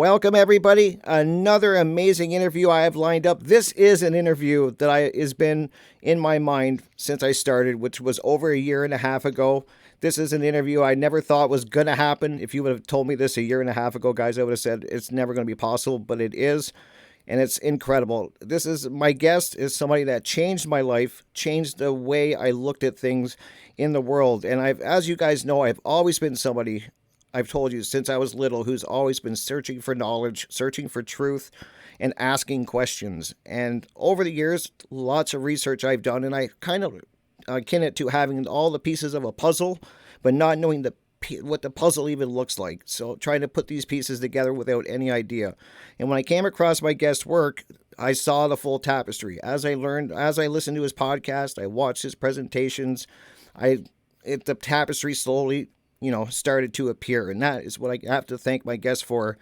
Welcome, everybody. Another amazing interview I have lined up. This is an interview that has been in my mind since I started, which was over a year and a half ago. This is an interview I never thought was going to happen. If you would have told me this a year and a half ago, guys, I would have said it's never going to be possible, but it is, and it's incredible. This is my guest is somebody that changed my life, changed the way I looked at things in the world. And as you guys know, I've always been somebody, I've told you since I was little, who's always been searching for knowledge, searching for truth, and asking questions. And over the years, lots of research I've done, and I kind of akin it to having all the pieces of a puzzle, but not knowing what the puzzle even looks like. So trying to put these pieces together without any idea. And when I came across my guest's work, I saw the full tapestry. As I learned, as I listened to his podcast, I watched his presentations, the tapestry slowly, started to appear. And that is what I have to thank my guests for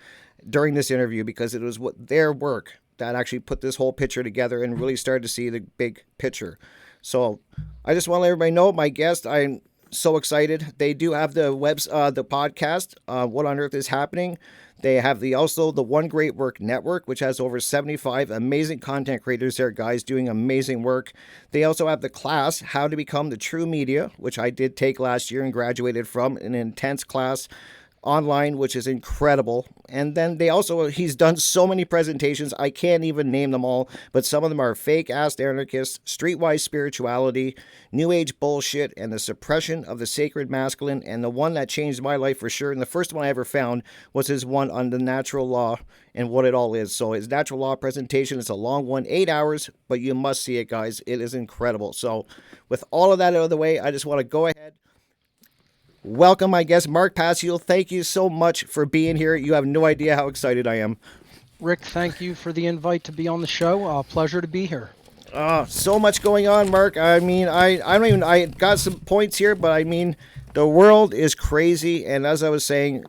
during this interview, because it was their work that actually put this whole picture together and really started to see the big picture. So I just want to let everybody know my guest, I'm so excited. They do have the podcast, What on Earth is Happening. They have also the One Great Work Network, which has over 75 amazing content creators there, guys, doing amazing work. They also have the class, How to Become the True Media, which I did take last year and graduated from, an intense class online, which is incredible. And then he's done so many presentations, I can't even name them all, but some of them are Fake Ass Anarchists, Streetwise Spirituality, New Age Bullshit, and the Suppression of the Sacred Masculine. And the one that changed my life for sure, and the first one I ever found, was his one on the natural law and what it all is. So his natural law presentation is a long one, 8 hours, but you must see it, guys. It is incredible. So with all of that out of the way, I just want to go ahead, welcome my guest, Mark Passio. Thank you so much for being here. You have no idea how excited I am. Rick, thank you for the invite to be on the show. Pleasure to be here. So much going on, Mark. I mean, I got some points here, but I mean, the world is crazy. And as I was saying,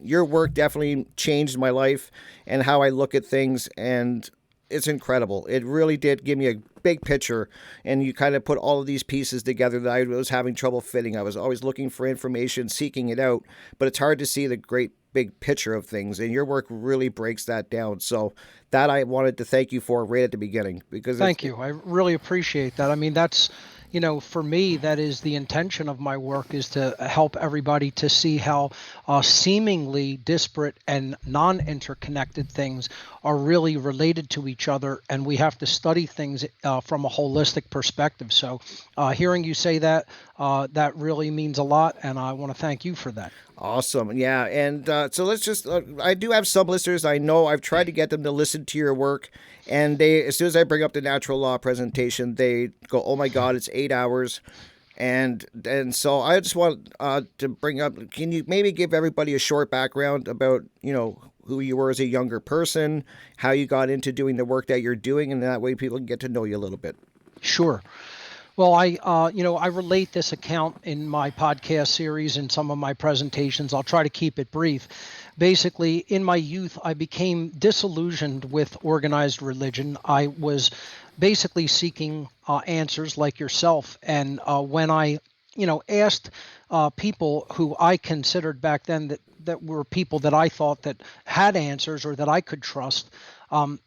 your work definitely changed my life and how I look at things. And it's incredible. It really did give me a big picture, and you kind of put all of these pieces together that I was having trouble fitting. I was always looking for information, seeking it out, but it's hard to see the great big picture of things, and your work really breaks that down. So that I wanted to thank you for right at the beginning. Because thank you. I really appreciate that. I mean, that's, for me, that is the intention of my work, is to help everybody to see how seemingly disparate and non-interconnected things are really related to each other, and we have to study things from a holistic perspective. So hearing you say that, that really means a lot, and I want to thank you for that. Awesome. Yeah. And so let's just, I do have some listeners. I know I've tried to get them to listen to your work, and as soon as I bring up the natural law presentation, they go, oh my God, it's 8 hours. And so I just want to bring up, can you maybe give everybody a short background about, who you were as a younger person, how you got into doing the work that you're doing, and that way people can get to know you a little bit. Sure. Well, I relate this account in my podcast series and some of my presentations. I'll try to keep it brief. Basically, in my youth, I became disillusioned with organized religion. I was basically seeking answers like yourself. And when I, asked people who I considered back then that were people that I thought that had answers or that I could trust,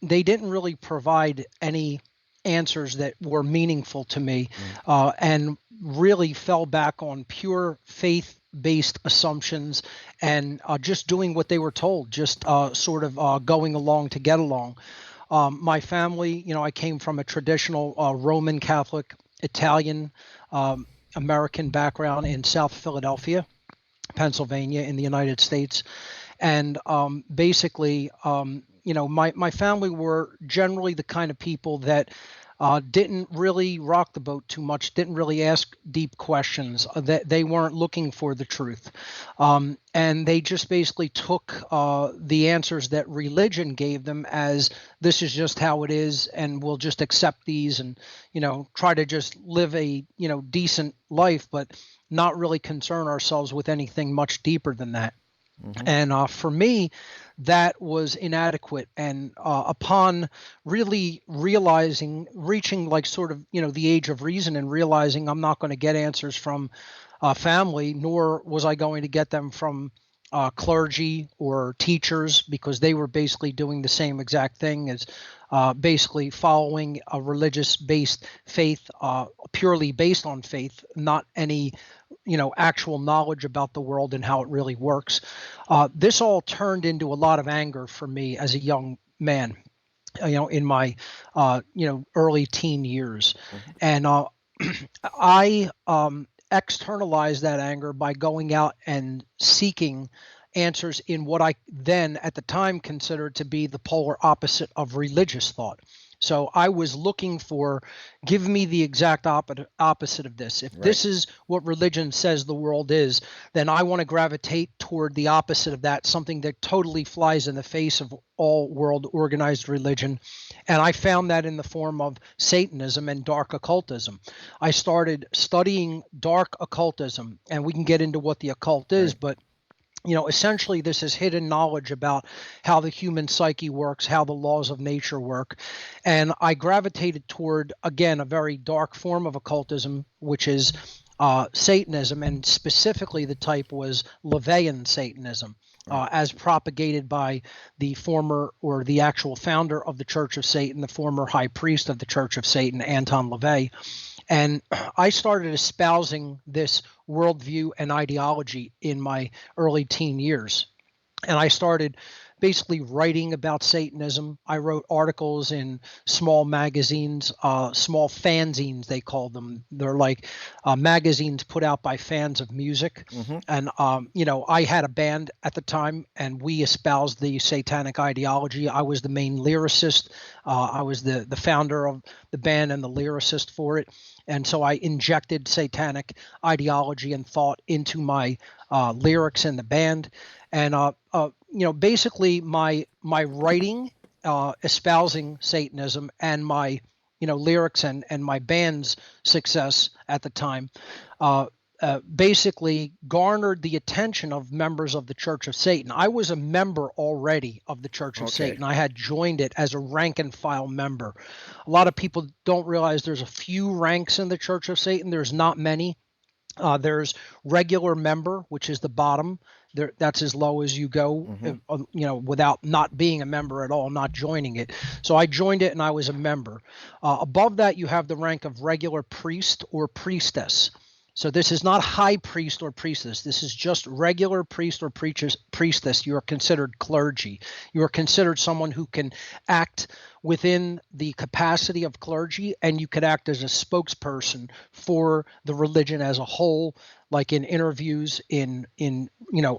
they didn't really provide any answers that were meaningful to me, and really fell back on pure faith-based assumptions and just doing what they were told, just sort of going along to get along. My family, I came from a traditional Roman Catholic, Italian, American background in South Philadelphia, Pennsylvania, in the United States. And basically, my family were generally the kind of people that didn't really rock the boat too much, didn't really ask deep questions, that they weren't looking for the truth. And they just basically took the answers that religion gave them as, this is just how it is, and we'll just accept these and, try to just live a, decent life, but not really concern ourselves with anything much deeper than that. Mm-hmm. And for me, that was inadequate. And upon really reaching like sort of, the age of reason and realizing I'm not going to get answers from family, nor was I going to get them from, clergy or teachers, because they were basically doing the same exact thing as basically following a religious-based faith, purely based on faith, not any actual knowledge about the world and how it really works. This all turned into a lot of anger for me as a young man, in my early teen years. Mhm. And I externalized that anger by going out and seeking answers in what I then at the time considered to be the polar opposite of religious thought. So I was looking for, give me the exact opposite of this. If Right. this is what religion says the world is, then I want to gravitate toward the opposite of that, something that totally flies in the face of all world organized religion. And I found that in the form of Satanism and dark occultism. I started studying dark occultism, and we can get into what the occult is, Right. but essentially this is hidden knowledge about how the human psyche works, how the laws of nature work. And I gravitated toward, again, a very dark form of occultism, which is Satanism, and specifically the type was LaVeyan Satanism, Right. as propagated by the former, or the actual founder of the Church of Satan, the former high priest of the Church of Satan, Anton LaVey. And I started espousing this worldview and ideology in my early teen years. And I started basically writing about Satanism. I wrote articles in small magazines, small fanzines, they call them. They're like magazines put out by fans of music. Mhm. And, I had a band at the time, and we espoused the satanic ideology. I was the main lyricist. I was the founder of the band and the lyricist for it. And so I injected satanic ideology and thought into my lyrics in the band. And basically my writing, espousing Satanism, and my lyrics and my band's success at the time, basically garnered the attention of members of the Church of Satan. I was a member already of the Church of Okay. Satan. I had joined it as a rank and file member. A lot of people don't realize there's a few ranks in the Church of Satan. There's not many. There's regular member, which is the bottom. There, that's as low as you go, Mhm. without not being a member at all, not joining it. So I joined it and I was a member. Above that, you have the rank of regular priest or priestess. So this is not high priest or priestess. This is just regular priest or priestess. You are considered clergy. You are considered someone who can act within the capacity of clergy, and you could act as a spokesperson for the religion as a whole, like in interviews, in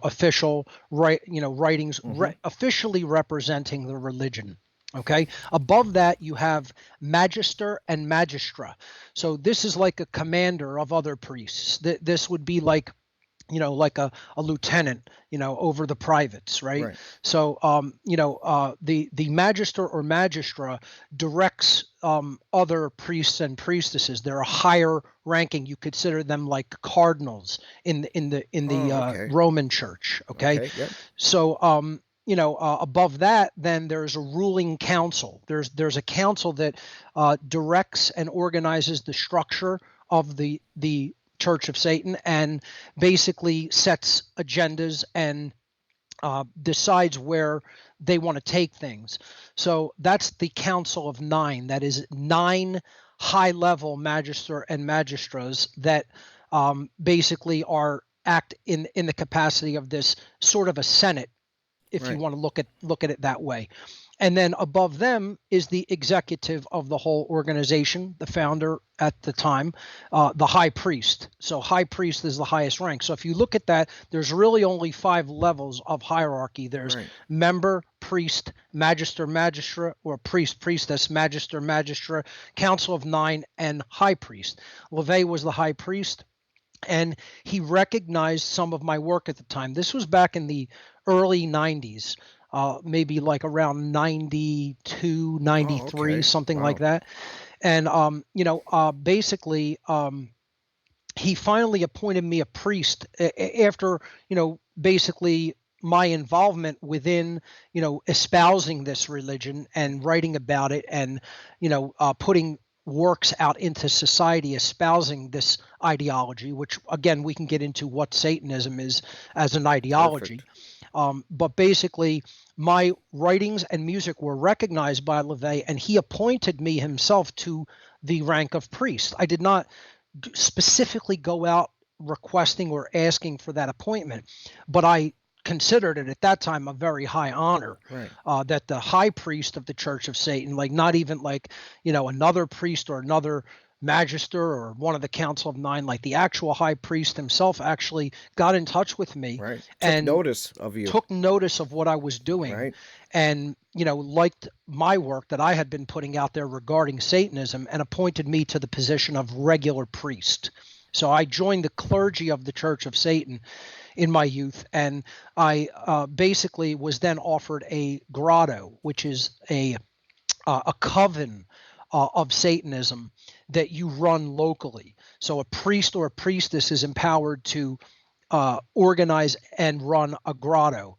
official writings, Mhm. officially representing the religion. Okay. Above that, you have magister and magistra. So this is like a commander of other priests. This would be like, like a lieutenant, over the privates, right? Right. So, the magister or magistra directs other priests and priestesses. They're a higher ranking. You consider them like cardinals in the Oh, okay. Roman Church. Okay, Okay. Yep. so above that, then there's a ruling council. There's a council that directs and organizes the structure of the Church of Satan, and basically sets agendas and decides where they want to take things. So that's the Council of Nine. That is 9 high-level magister and magistras that basically are act in the capacity of this sort of a senate, if you Right. want to look at it that way. And then above them is the executive of the whole organization, the founder at the time, the high priest. So high priest is the highest rank. So if you look at that, there's really only 5 levels of hierarchy. There's Right. member, priest, magister, magistra, or priest, priestess, magister, magistra, council of 9, and high priest. LaVey was the high priest, and he recognized some of my work at the time. This was back in the early 90s, maybe like around 92, Oh, 93, okay. something like Wow. that. And basically, he finally appointed me a priest after basically my involvement within espousing this religion and writing about it, and putting works out into society espousing this ideology, which again we can get into what Satanism is as an ideology. Perfect. But basically, my writings and music were recognized by LaVey, and he appointed me himself to the rank of priest. I did not specifically go out requesting or asking for that appointment, but I considered it at that time a very high honor. Right. That the high priest of the Church of Satan, like not even like, another priest or another magister or one of the Council of Nine, like the actual high priest himself actually got in touch with me, Right. Took and notice of you. took notice of what I was doing, Right. and liked my work that I had been putting out there regarding Satanism, and appointed me to the position of regular priest. So I joined the clergy of the Church of Satan in my youth, and I basically was then offered a grotto, which is a coven of Satanism that you run locally. So a priest or a priestess is empowered to organize and run a grotto.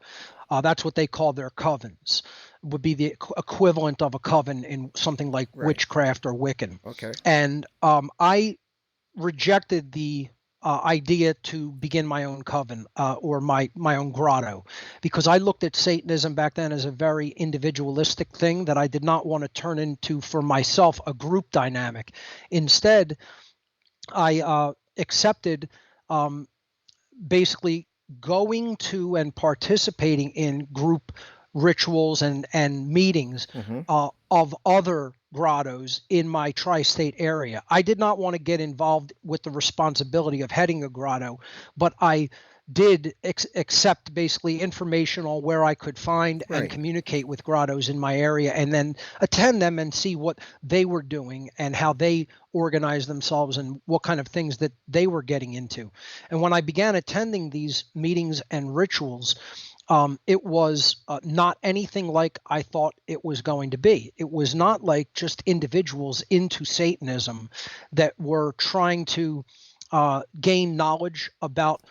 That's what they call their covens. Would be the equivalent of a coven in something like witchcraft or Wiccan. Okay. And I rejected the idea to begin my own coven or my own grotto, because I looked at Satanism back then as a very individualistic thing that I did not want to turn into for myself a group dynamic. Instead, I accepted basically going to and participating in group rituals and meetings of other grottos in my tri-state area. I did not want to get involved with the responsibility of heading a grotto, but I did accept basically information on where I could find and communicate with grottos in my area, and then attend them and see what they were doing and how they organized themselves and what kind of things that they were getting into. And when I began attending these meetings and rituals, it was not anything like I thought it was going to be. It was not like just individuals into Satanism that were trying to gain knowledge about,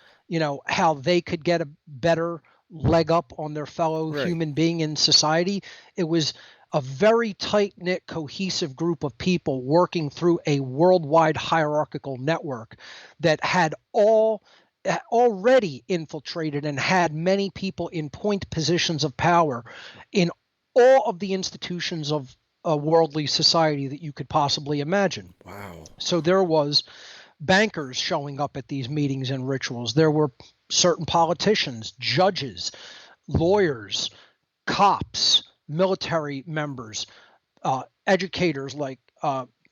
how they could get a better leg up on their fellow human being in society. It was a very tight-knit, cohesive group of people working through a worldwide hierarchical network that had already infiltrated and had many people in point positions of power in all of the institutions of a worldly society that you could possibly imagine. Wow. So there was bankers showing up at these meetings and rituals. There were certain politicians, judges, lawyers, cops, military members, educators like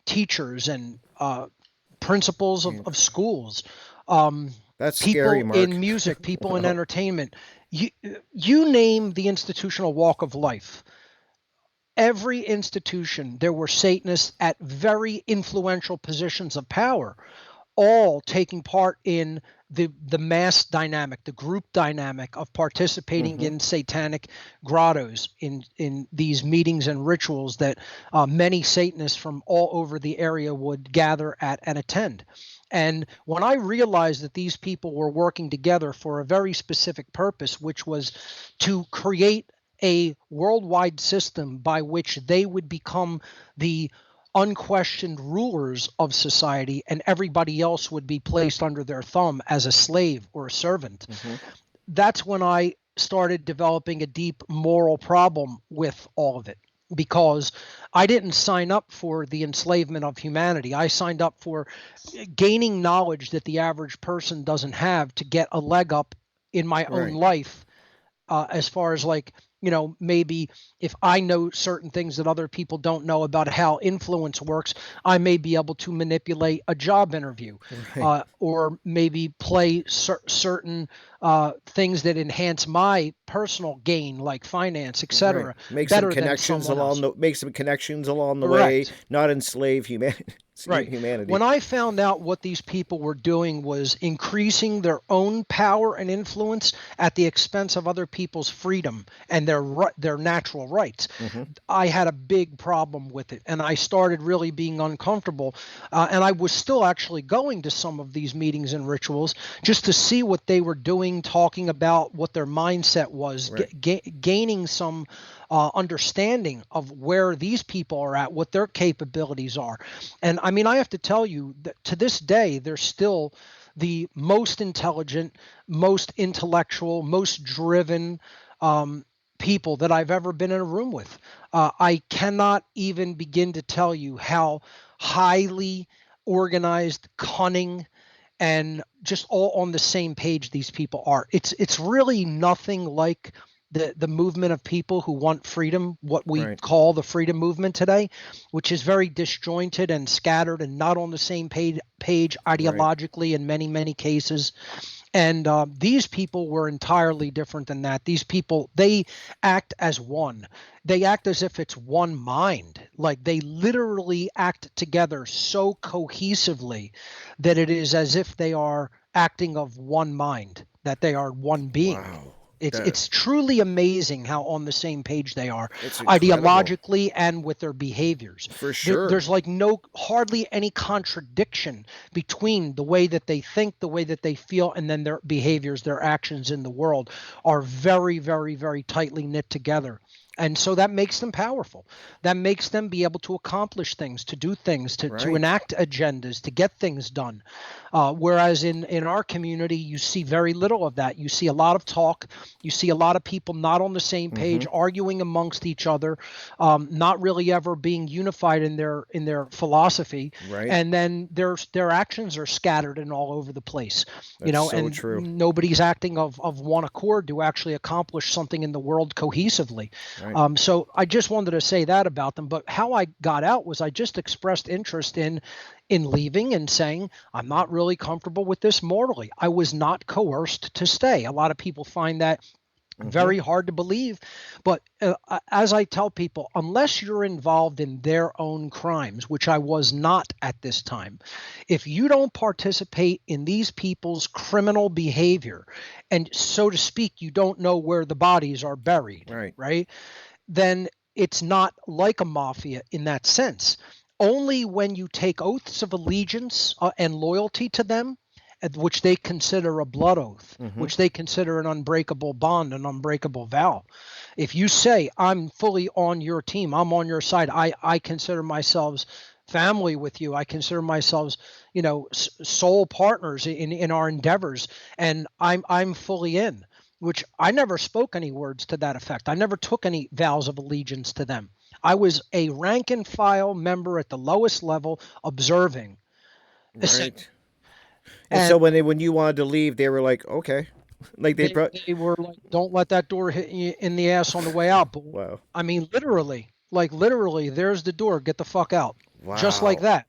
teachers and principals of schools. That's people scary, Mark. in music, people in entertainment. You name the institutional walk of life. Every institution, there were Satanists at very influential positions of power, all taking part in the mass dynamic, the group dynamic of participating in satanic grottos, in these meetings and rituals that many Satanists from all over the area would gather at and attend. And when I realized that these people were working together for a very specific purpose, which was to create a worldwide system by which they would become the unquestioned rulers of society, and everybody else would be placed under their thumb as a slave or a servant. That's when I started developing a deep moral problem with all of it, because I didn't sign up for the enslavement of humanity. I signed up for gaining knowledge that the average person doesn't have to get a leg up in my own life, as far as like, maybe if I know certain things that other people don't know about how influence works, I may be able to manipulate a job interview, or maybe play certain things that enhance my personal gain, like finance, etc. Make some connections along the way, not enslave humanity. Humanity. When I found out what these people were doing was increasing their own power and influence at the expense of other people's freedom and their natural rights, I had a big problem with it, and I started really being uncomfortable. And I was still actually going to some of these meetings and rituals just to see what they were doing, talking about what their mindset was, gaining some understanding of where these people are at, what their capabilities are. And I mean, I have to tell you that to this day, they're still the most intelligent, most intellectual, most driven people that I've ever been in a room with. I cannot even begin to tell you how highly organized, cunning, and just all on the same page these people are. It's really nothing like the movement of people who want freedom, what we Right. call the freedom movement today, which is very disjointed and scattered and not on the same page Right. ideologically in many cases. And these people were entirely different than that. These people, they act as one. They act as if it's one mind. Like they literally act together so cohesively that it is as if they are acting of one mind, that they are one being. Wow. It's truly amazing how on the same page they are, It's incredible. ideologically and with their behaviors. For sure. There's like hardly any contradiction between the way that they think, the way that they feel, and then their behaviors, their actions in the world are very tightly knit together. And so that makes them powerful. That makes them be able to accomplish things, to do things, to Right. enact agendas, to get things done. Whereas in our community, you see very little of that. You see a lot of talk. You see a lot of people not on the same page, arguing amongst each other, not really ever being unified in their philosophy. Right. And then their actions are scattered and all over the place. That's so And true. nobody's acting of one accord to actually accomplish something in the world cohesively. Right. So I just wanted to say that about them. But how I got out was I just expressed interest in leaving and saying, I'm not really comfortable with this morally. I was not coerced to stay. A lot of people find that very hard to believe. But as I tell people, unless you're involved in their own crimes, which I was not at this time, if you don't participate in these people's criminal behavior, and so to speak, you don't know where the bodies are buried, right? Then it's not like a mafia in that sense. Only when you take oaths of allegiance and loyalty to them, which they consider a blood oath, which they consider an unbreakable bond, an unbreakable vow. If you say, I'm fully on your team, I'm on your side, I consider myself family with you, I consider myself, soul partners in our endeavors, and I'm fully in, which I never spoke any words to that effect. I never took any vows of allegiance to them. I was a rank and file member at the lowest level observing. Right. And And so when you wanted to leave, they were like, okay, like they were like, don't let that door hit you in the ass on the way out. But wow. I mean, literally, there's the door. Get the fuck out. Just like Wow. that.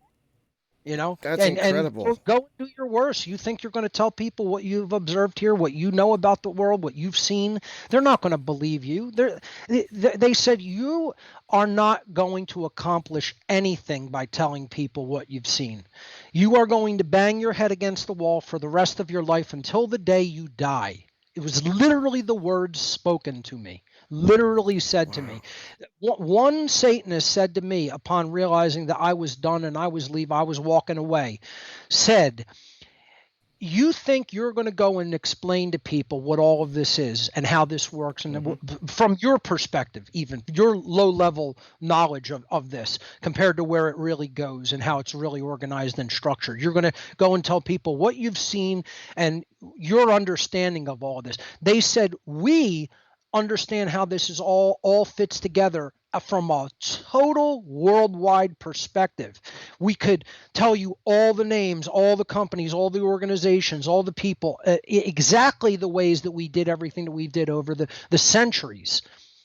That's And incredible. go and do your worst. You think you're going to tell people what you've observed here, what you know about the world, what you've seen? They're not going to believe you. They said you are not going to accomplish anything by telling people what you've seen. You are going to bang your head against the wall for the rest of your life until the day you die. It was literally the words spoken to me. Literally said to me. One Satanist said to me upon realizing that I was done and I was walking away, said, you think you're going to go and explain to people what all of this is and how this works, and from your perspective, even your low level knowledge of this compared to where it really goes and how it's really organized and structured, you're going to go and tell people what you've seen and your understanding of all of this. They said, we understand how this is all fits together from a total worldwide perspective. We could tell you all the names, all the companies, all the organizations, all the people, exactly the ways that we did everything that we did over the centuries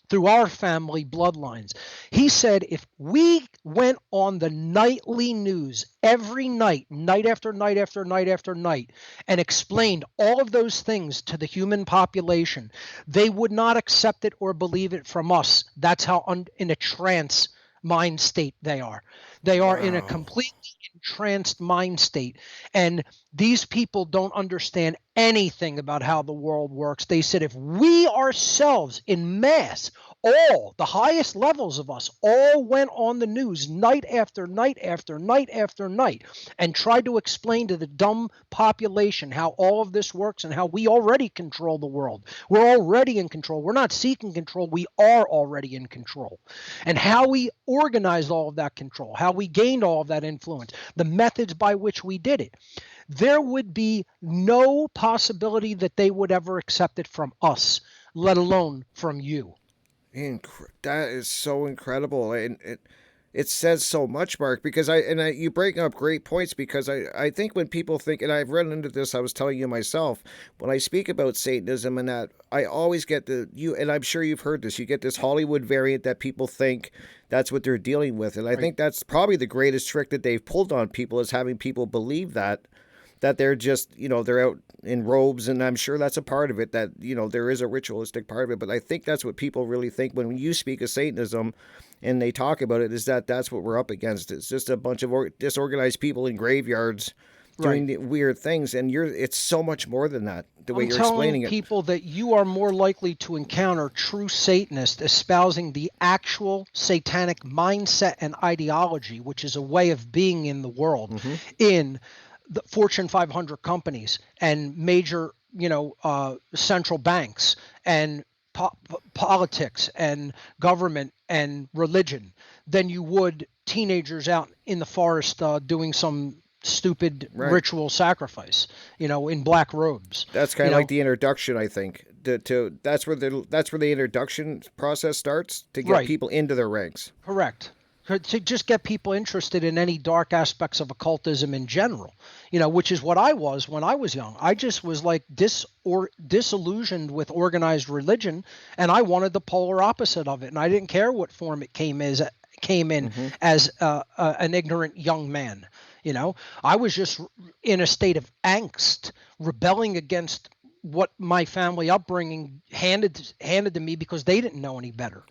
through our family bloodlines. He said if we went on the nightly news every night, night after night after night after night, and explained all of those things to the human population, they would not accept it or believe it from us. That's how in a trance mind state they are. They are in a Wow. completely entranced mind state. And these people don't understand anything about how the world works. They said if we ourselves in mass, all the highest levels of us, all went on the news night after night after night after night and tried to explain to the dumb population how all of this works and how we already control the world. We're already in control. We're not seeking control. We are already in control. And how we organized all of that control, how we gained all of that influence, the methods by which we did it, there would be no possibility that they would ever accept it from us, let alone from you. That is so incredible, and it says so much, Mark. Because you bring up great points. Because I think when people think, and I've run into this, I was telling you myself, when I speak about Satanism and that, I always get and I'm sure you've heard this. You get this Hollywood variant that people think that's what they're dealing with, and I think that's probably the greatest trick that they've pulled on people is having people believe that they're just, they're out in robes, and I'm sure that's a part of it, that, there is a ritualistic part of it, but I think that's what people really think when you speak of Satanism and they talk about it, is that that's what we're up against. It's just a bunch of disorganized people in graveyards doing weird things, and it's so much more than that, the way you're explaining it. I'm telling people that you are more likely to encounter true Satanists espousing the actual satanic mindset and ideology, which is a way of being in the world, in the Fortune 500 companies and major, central banks and politics and government and religion than you would teenagers out in the forest doing some stupid ritual sacrifice, in black robes. That's kind of like the introduction, I think. That's where the introduction process starts to get people into their ranks. Correct. To just get people interested in any dark aspects of occultism in general, which is what I was when I was young. I just was like disillusioned with organized religion, and I wanted the polar opposite of it. And I didn't care what form it came in as an ignorant young man. I was just in a state of angst, rebelling against what my family upbringing handed to me because they didn't know any better.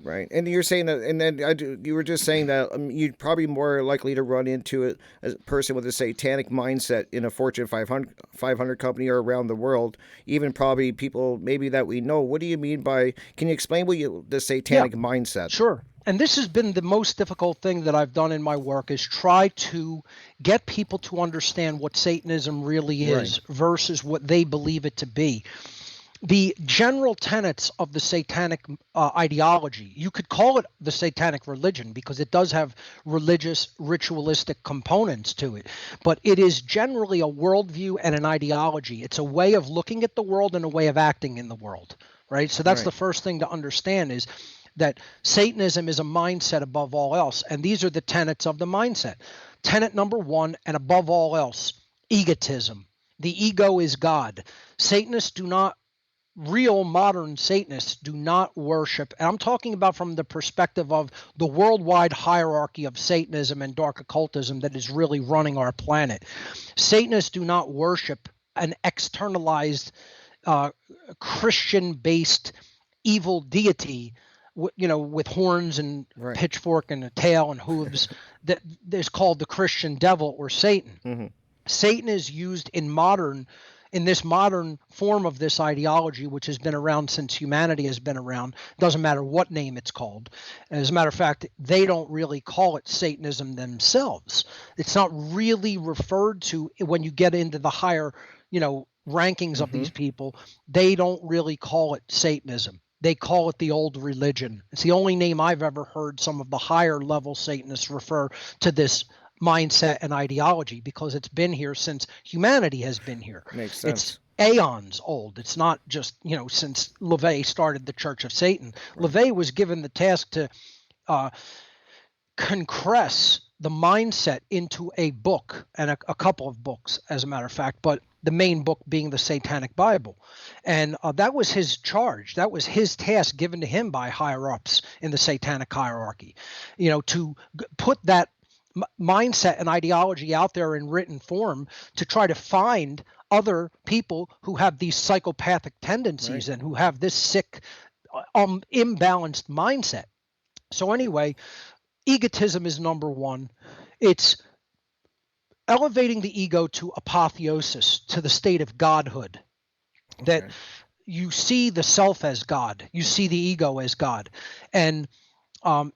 Right, and you're saying that, and then you were just saying that you'd probably more likely to run into a person with a satanic mindset in a Fortune 500 company or around the world, even probably people maybe that we know. What do you mean by? Can you explain the satanic mindset? Sure. And this has been the most difficult thing that I've done in my work, is try to get people to understand what Satanism really is versus what they believe it to be. The general tenets of the satanic ideology, you could call it the satanic religion because it does have religious, ritualistic components to it, but it is generally a worldview and an ideology. It's a way of looking at the world and a way of acting in the world, right? So that's the first thing to understand, is that Satanism is a mindset above all else, and these are the tenets of the mindset. Tenet number one, and above all else, egotism. The ego is God. Real modern Satanists do not worship, and I'm talking about from the perspective of the worldwide hierarchy of Satanism and dark occultism that is really running our planet. Satanists do not worship an externalized Christian-based evil deity, with horns and pitchfork and a tail and hooves, that is called the Christian devil or Satan. Satan is used in this modern form of this ideology, which has been around since humanity has been around. Doesn't matter what name it's called. As a matter of fact, they don't really call it Satanism themselves. It's not really referred to when you get into the higher, rankings of these people. They don't really call it Satanism. They call it the old religion. It's the only name I've ever heard some of the higher level Satanists refer to this mindset and ideology, because it's been here since humanity has been here. Makes sense. It's aeons old. It's not just, since LaVey started the Church of Satan. LaVey was given the task to compress the mindset into a book, and a couple of books, as a matter of fact, but the main book being the Satanic Bible. And that was his charge. That was his task given to him by higher ups in the satanic hierarchy, to put that mindset and ideology out there in written form, to try to find other people who have these psychopathic tendencies and who have this sick, imbalanced mindset. So anyway, egotism is number one. It's elevating the ego to apotheosis, to the state of godhood, that you see the self as God, you see the ego as God. And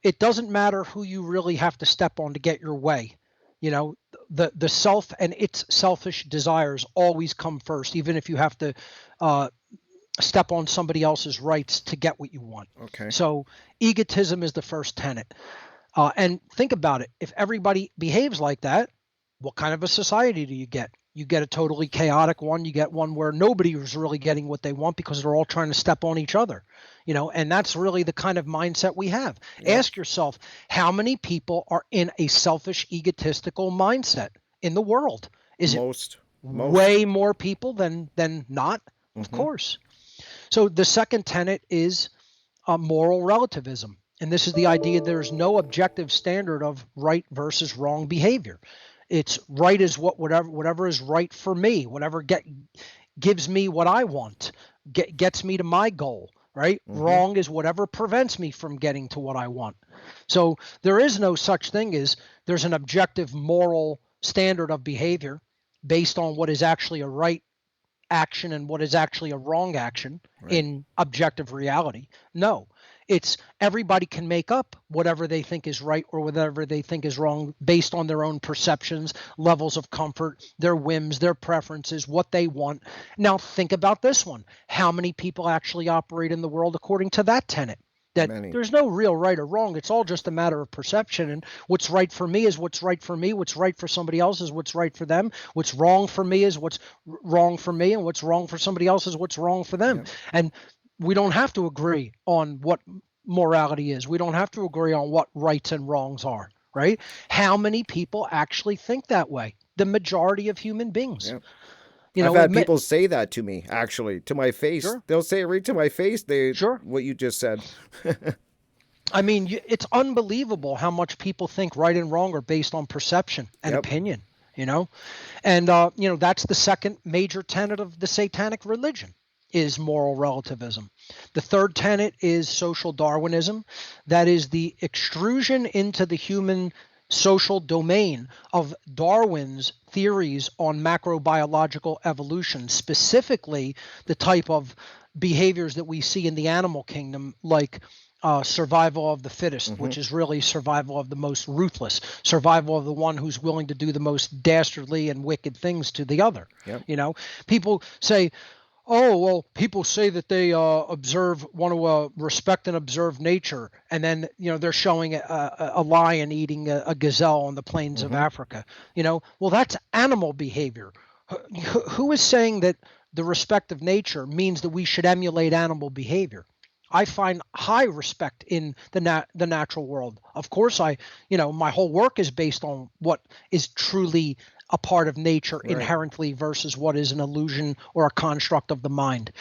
it doesn't matter who you really have to step on to get your way. You know, the self and its selfish desires always come first, even if you have to step on somebody else's rights to get what you want. Okay. So egotism is the first tenet. And think about it. If everybody behaves like that, what kind of a society do you get? You get a totally chaotic one. You get one where nobody is really getting what they want because they're all trying to step on each other, you know, and that's really the kind of mindset we have. Yep. Ask yourself, how many people are in a selfish, egotistical mindset in the world? Is Most. it way more people than not? Of course. So the second tenet is moral relativism. And this is the idea there's no objective standard of right versus wrong behavior. It's right is whatever is right for me, whatever gives me what I want, gets me to my goal, right? Wrong is whatever prevents me from getting to what I want. So there is no such thing as there's an objective moral standard of behavior based on what is actually a right action and what is actually a wrong action in objective reality. No, it's everybody can make up whatever they think is right or whatever they think is wrong based on their own perceptions, levels of comfort, their whims, their preferences, what they want. Now think about this one. How many people actually operate in the world according to that tenet? That there's no real right or wrong. It's all just a matter of perception. And what's right for me is what's right for me. What's right for somebody else is what's right for them. What's wrong for me is what's wrong for me. And what's wrong for somebody else is what's wrong for them. Yeah. And we don't have to agree on what morality is. We don't have to agree on what rights and wrongs are, right? How many people actually think that way? The majority of human beings. Yeah. You know, I've had people say that to me, actually, to my face. Sure. They'll say it right to my face. What you just said. I mean, it's unbelievable how much people think right and wrong are based on perception and opinion, you know? And, you know, that's the second major tenet of the Satanic religion is moral relativism. The third tenet is social Darwinism. That is the extrusion into the human social domain of Darwin's theories on macrobiological evolution, specifically the type of behaviors that we see in the animal kingdom, like survival of the fittest, which is really survival of the most ruthless, survival of the one who's willing to do the most dastardly and wicked things to the other. You know, people say, oh, well, people say that they want to respect and observe nature. And then, you know, they're showing a lion eating a gazelle on the plains of Africa. You know, well, that's animal behavior. Who is saying that the respect of nature means that we should emulate animal behavior? I find high respect in the natural world. Of course, my whole work is based on what is truly a part of nature inherently versus what is an illusion or a construct of the mind.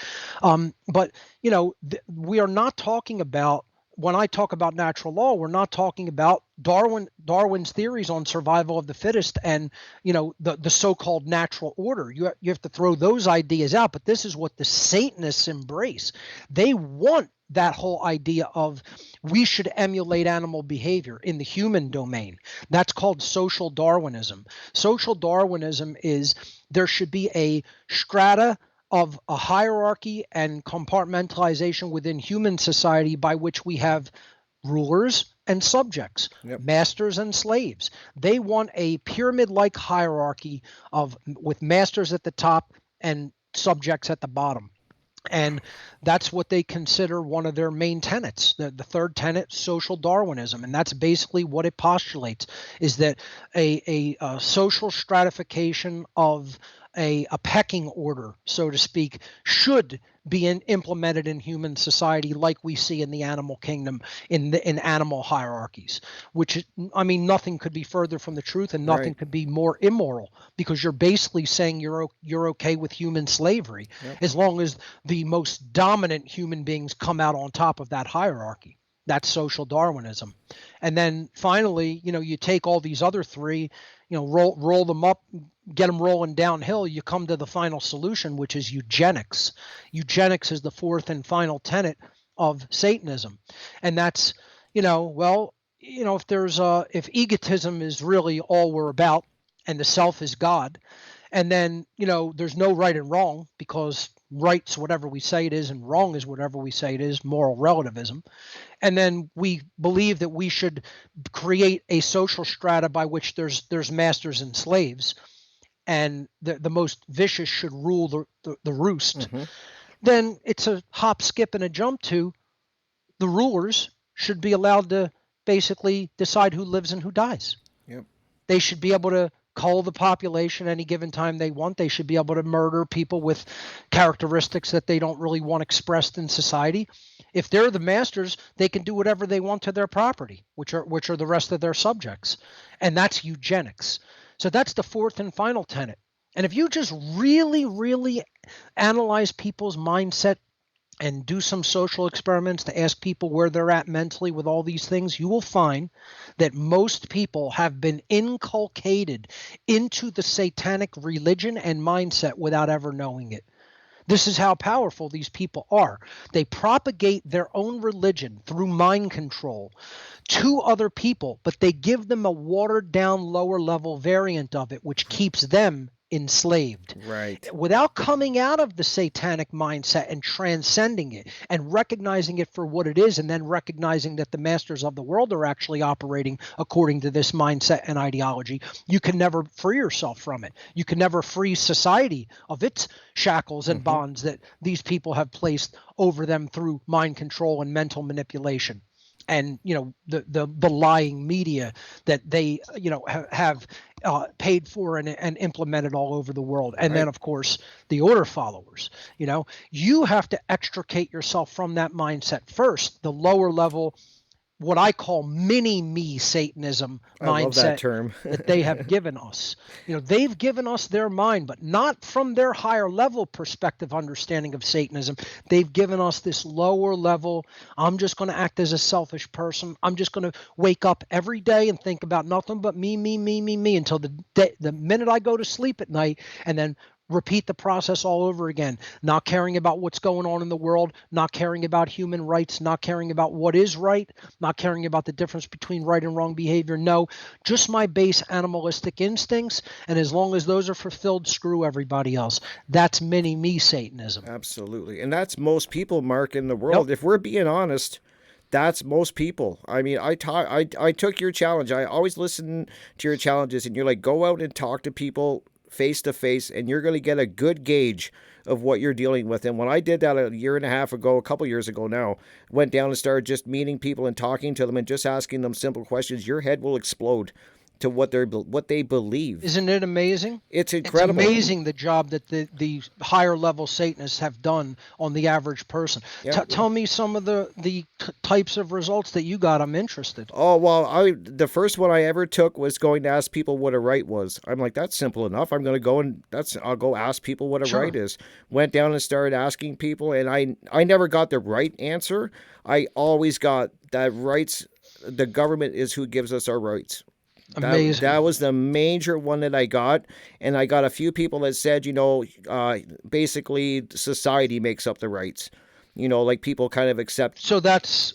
But, you know, we are not talking about, when I talk about natural law, we're not talking about Darwin's theories on survival of the fittest and, you know, the so-called natural order. You have to throw those ideas out. But this is what the Satanists embrace. They want that whole idea of we should emulate animal behavior in the human domain. That's called social Darwinism. Social Darwinism is there should be a strata of a hierarchy and compartmentalization within human society by which we have rulers and subjects, masters and slaves. They want a pyramid-like hierarchy with masters at the top and subjects at the bottom. And that's what they consider one of their main tenets. The third tenet, social Darwinism. And that's basically what it postulates, is that a social stratification of a pecking order, so to speak, should be implemented in human society like we see in the animal kingdom, in animal hierarchies, which, I mean, nothing could be further from the truth and nothing could be more immoral, because you're basically saying you're okay with human slavery as long as the most dominant human beings come out on top of that hierarchy. That's social Darwinism. And then finally, you know, you take all these other three, you know, roll them up, get them rolling downhill, you come to the final solution, which is eugenics. Eugenics is the fourth and final tenet of Satanism. And that's, you know, well, if egotism is really all we're about and the self is God, and then, there's no right and wrong because right's whatever we say it is and wrong is whatever we say it is, moral relativism. And then we believe that we should create a social strata by which there's masters and slaves, and the most vicious should rule the roost. Then it's a hop, skip, and a jump to the rulers should be allowed to basically decide who lives and who dies. Yep. They should be able to cull the population any given time they want. They should be able to murder people with characteristics that they don't really want expressed in society. If they're the masters, they can do whatever they want to their property, which are the rest of their subjects. And that's eugenics. So that's the fourth and final tenet. And if you just really, really analyze people's mindset and do some social experiments to ask people where they're at mentally with all these things, you will find that most people have been inculcated into the satanic religion and mindset without ever knowing it. This is how powerful these people are. They propagate their own religion through mind control to other people, but they give them a watered down lower level variant of it, which keeps them enslaved. Right. Without coming out of the satanic mindset and transcending it and recognizing it for what it is, and then recognizing that the masters of the world are actually operating according to this mindset and ideology, you can never free yourself from it. You can never free society of its shackles and bonds that these people have placed over them through mind control and mental manipulation. And the lying media that they have paid for and implemented all over the world. And then, of course, the order followers. You have to extricate yourself from that mindset first, the lower level, what I call mini-me Satanism mindset. I love that term. That they have given us. They've given us their mind, but not from their higher level perspective understanding of Satanism. They've given us this lower level, I'm just going to act as a selfish person. I'm just going to wake up every day and think about nothing but me until the minute I go to sleep at night, and then repeat the process all over again, not caring about what's going on in the world, not caring about human rights, not caring about what is right, not caring about the difference between right and wrong behavior. No, just my base animalistic instincts. And as long as those are fulfilled, screw everybody else. That's mini-me Satanism. Absolutely. And that's most people, Mark, in the world. If we're being honest, that's most people. I mean, I took your challenge. I always listen to your challenges, and you're like, go out and talk to people face to face, and you're going to get a good gauge of what you're dealing with. And when I did that a year and a half ago, a couple years ago now, went down and started just meeting people and talking to them and just asking them simple questions, your head will explode to what they believe. Isn't it amazing? It's incredible. It's amazing the job that the higher level Satanists have done on the average person. Yeah. Tell me some of the types of results that you got. I'm interested. Oh, well, the first one I ever took was going to ask people what a right was. I'm like, that's simple enough. I'm going to go I'll go ask people what a right is. Went down and started asking people, and I never got the right answer. I always got that rights, the government is who gives us our rights. Amazing. That was the major one that I got. And I got a few people that said, basically society makes up the rights. Like people kind of accept. So that's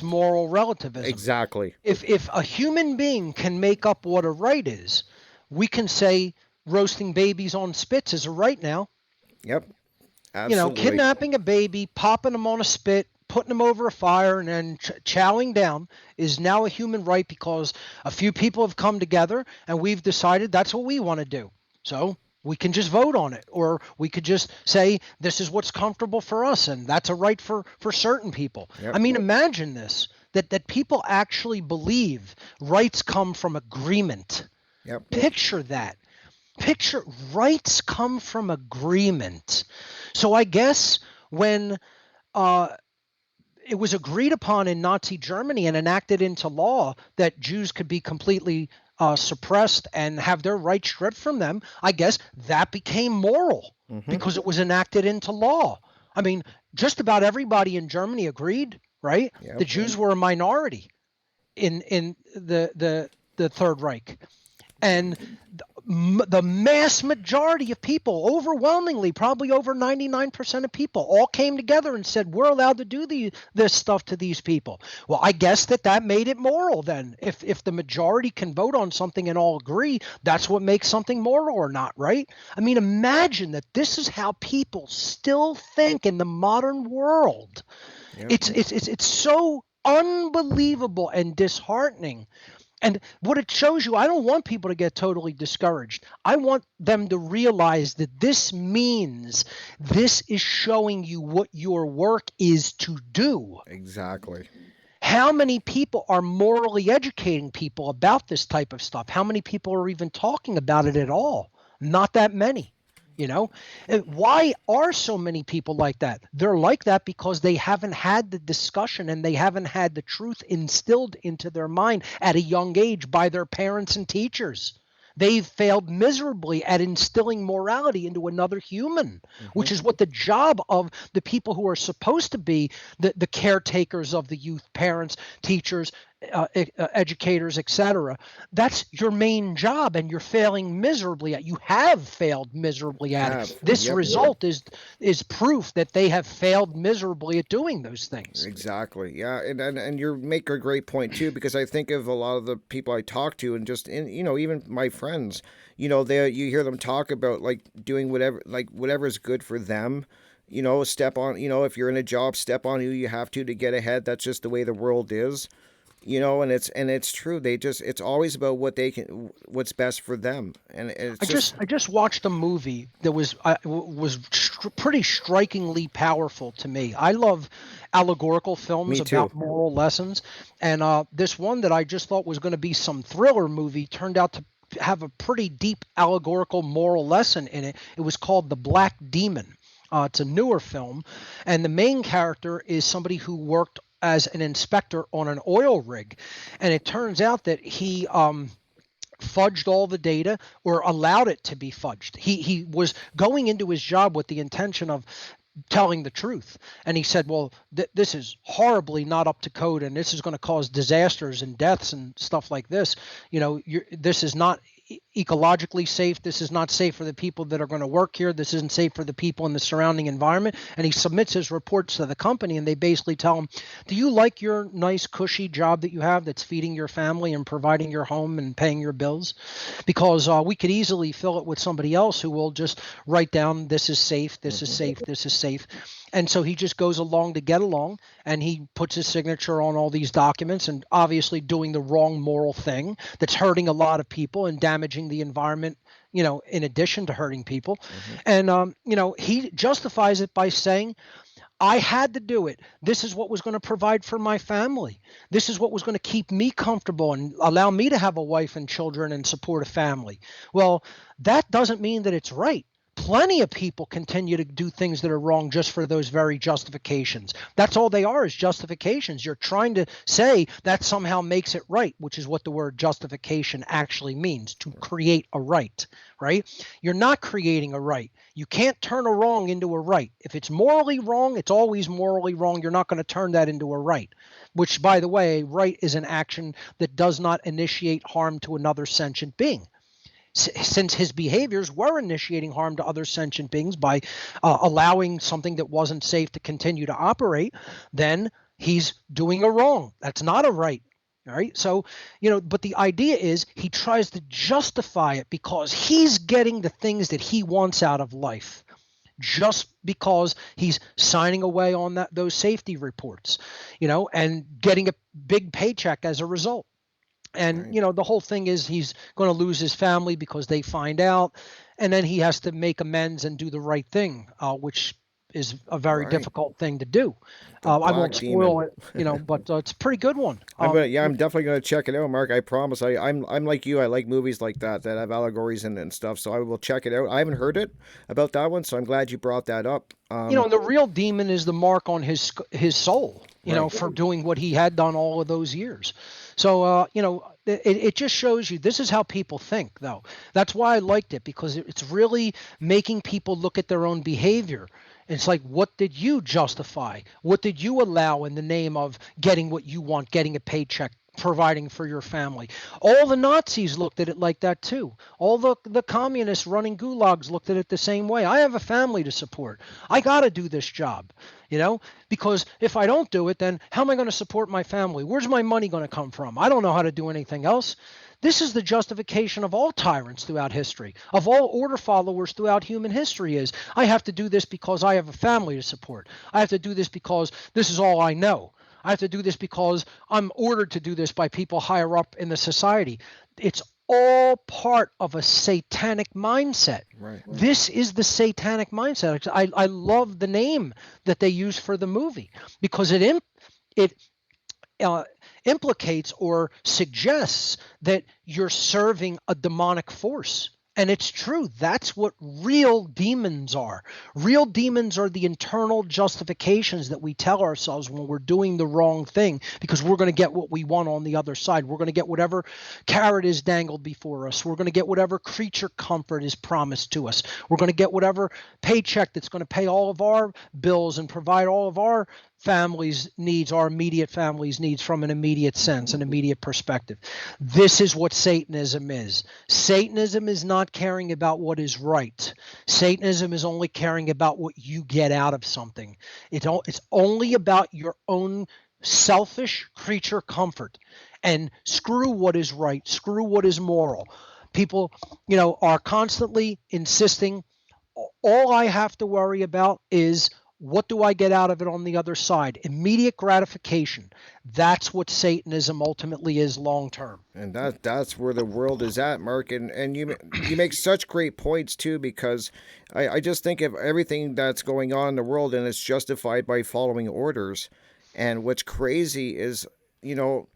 moral relativism. Exactly. If a human being can make up what a right is, we can say roasting babies on spits is a right now. Yep. Absolutely. Kidnapping a baby, popping them on a spit, putting them over a fire, and then chowing down is now a human right because a few people have come together and we've decided that's what we want to do. So we can just vote on it, or we could just say this is what's comfortable for us, and that's a right for certain people. Yep. I mean, imagine this, that people actually believe rights come from agreement. Yep. Picture that. Picture rights come from agreement. So I guess when it was agreed upon in Nazi Germany and enacted into law that Jews could be completely suppressed and have their rights stripped from them, I guess that became moral because it was enacted into law. I mean, just about everybody in Germany agreed, right? Yep. The Jews were a minority in the Third Reich. And The mass majority of people, overwhelmingly, probably over 99% of people, all came together and said, we're allowed to do this stuff to these people. Well, I guess that made it moral then. If the majority can vote on something and all agree, that's what makes something moral or not, right? I mean, imagine that this is how people still think in the modern world. Yeah. It's so unbelievable and disheartening. And what it shows you, I don't want people to get totally discouraged. I want them to realize that this means this is showing you what your work is to do. Exactly. How many people are morally educating people about this type of stuff? How many people are even talking about it at all? Not that many. Why are so many people like that? They're like that because they haven't had the discussion and they haven't had the truth instilled into their mind at a young age by their parents and teachers. They've failed miserably at instilling morality into another human, which is what the job of the people who are supposed to be the caretakers of the youth, parents, teachers, educators, etc. That's your main job, and you're failing miserably at. You have failed miserably at it. This result is proof that they have failed miserably at doing those things. Exactly. Yeah, and you make a great point too, because I think of a lot of the people I talk to, and just even my friends, you hear them talk about like doing whatever is good for them. Step on, if you're in a job, step on who you have to get ahead. That's just the way the world is. And it's true. It's always about what's best for them. And I just watched a movie that was pretty strikingly powerful to me. I love allegorical films about moral lessons, and this one that I just thought was going to be some thriller movie turned out to have a pretty deep allegorical moral lesson in it. It was called The Black Demon. It's a newer film, and the main character is somebody who worked as an inspector on an oil rig, and it turns out that he fudged all the data or allowed it to be fudged. He was going into his job with the intention of telling the truth, and he said, well, this is horribly not up to code, and this is going to cause disasters and deaths and stuff like this. This is not ecologically safe. This is not safe for the people that are going to work here. This isn't safe for the people in the surrounding environment. And he submits his reports to the company, and they basically tell him, do you like your nice cushy job that you have that's feeding your family and providing your home and paying your bills? Because we could easily fill it with somebody else who will just write down, this is safe, this is safe, this is safe. And so he just goes along to get along, and he puts his signature on all these documents, and obviously doing the wrong moral thing that's hurting a lot of people and damaging the environment, in addition to hurting people. And, he justifies it by saying, I had to do it. This is what was going to provide for my family. This is what was going to keep me comfortable and allow me to have a wife and children and support a family. Well, that doesn't mean that it's right. Plenty of people continue to do things that are wrong just for those very justifications. That's all they are, is justifications. You're trying to say that somehow makes it right, which is what the word justification actually means, to create a right, right? You're not creating a right. You can't turn a wrong into a right. If it's morally wrong, it's always morally wrong. You're not going to turn that into a right, which, by the way, a right is an action that does not initiate harm to another sentient being. Since his behaviors were initiating harm to other sentient beings by allowing something that wasn't safe to continue to operate, then he's doing a wrong. That's not a right. All right. So, but the idea is he tries to justify it because he's getting the things that he wants out of life, just because he's signing away on those safety reports, and getting a big paycheck as a result. And, the whole thing is he's going to lose his family because they find out, and then he has to make amends and do the right thing, which is a very difficult thing to do. I won't spoil it, but it's a pretty good one. I'm definitely going to check it out, Mark. I promise. I'm like you. I like movies like that have allegories in it and stuff. So I will check it out. I haven't heard it about that one, so I'm glad you brought that up. The real demon is the mark on his soul, for doing what he had done all of those years. So, it just shows you this is how people think, though. That's why I liked it, because it's really making people look at their own behavior. It's like, what did you justify? What did you allow in the name of getting what you want, getting a paycheck, providing for your family. All the Nazis looked at it like that too. All the communists running gulags looked at it the same way. I have a family to support. I got to do this job, because if I don't do it, then how am I going to support my family? Where's my money going to come from? I don't know how to do anything else. This is the justification of all tyrants throughout history, of all order followers throughout human history is, I have to do this because I have a family to support. I have to do this because this is all I know. I have to do this because I'm ordered to do this by people higher up in the society. It's all part of a satanic mindset. Right. This is the satanic mindset. I love the name that they use for the movie because it implicates or suggests that you're serving a demonic force. And it's true. That's what real demons are. Real demons are the internal justifications that we tell ourselves when we're doing the wrong thing because we're going to get what we want on the other side. We're going to get whatever carrot is dangled before us. We're going to get whatever creature comfort is promised to us. We're going to get whatever paycheck that's going to pay all of our bills and provide all of our family's needs, our immediate family's needs from an immediate sense, an immediate perspective. This is what Satanism is. Satanism is not caring about what is right. Satanism is only caring about what you get out of something. It's only about your own selfish creature comfort. And screw what is right, screw what is moral. People, are constantly insisting, all I have to worry about is what do I get out of it on the other side? Immediate gratification. That's what Satanism ultimately is long term. And that's where the world is at, Mark. And you make such great points too, because I just think of everything that's going on in the world, and it's justified by following orders. And what's crazy is, and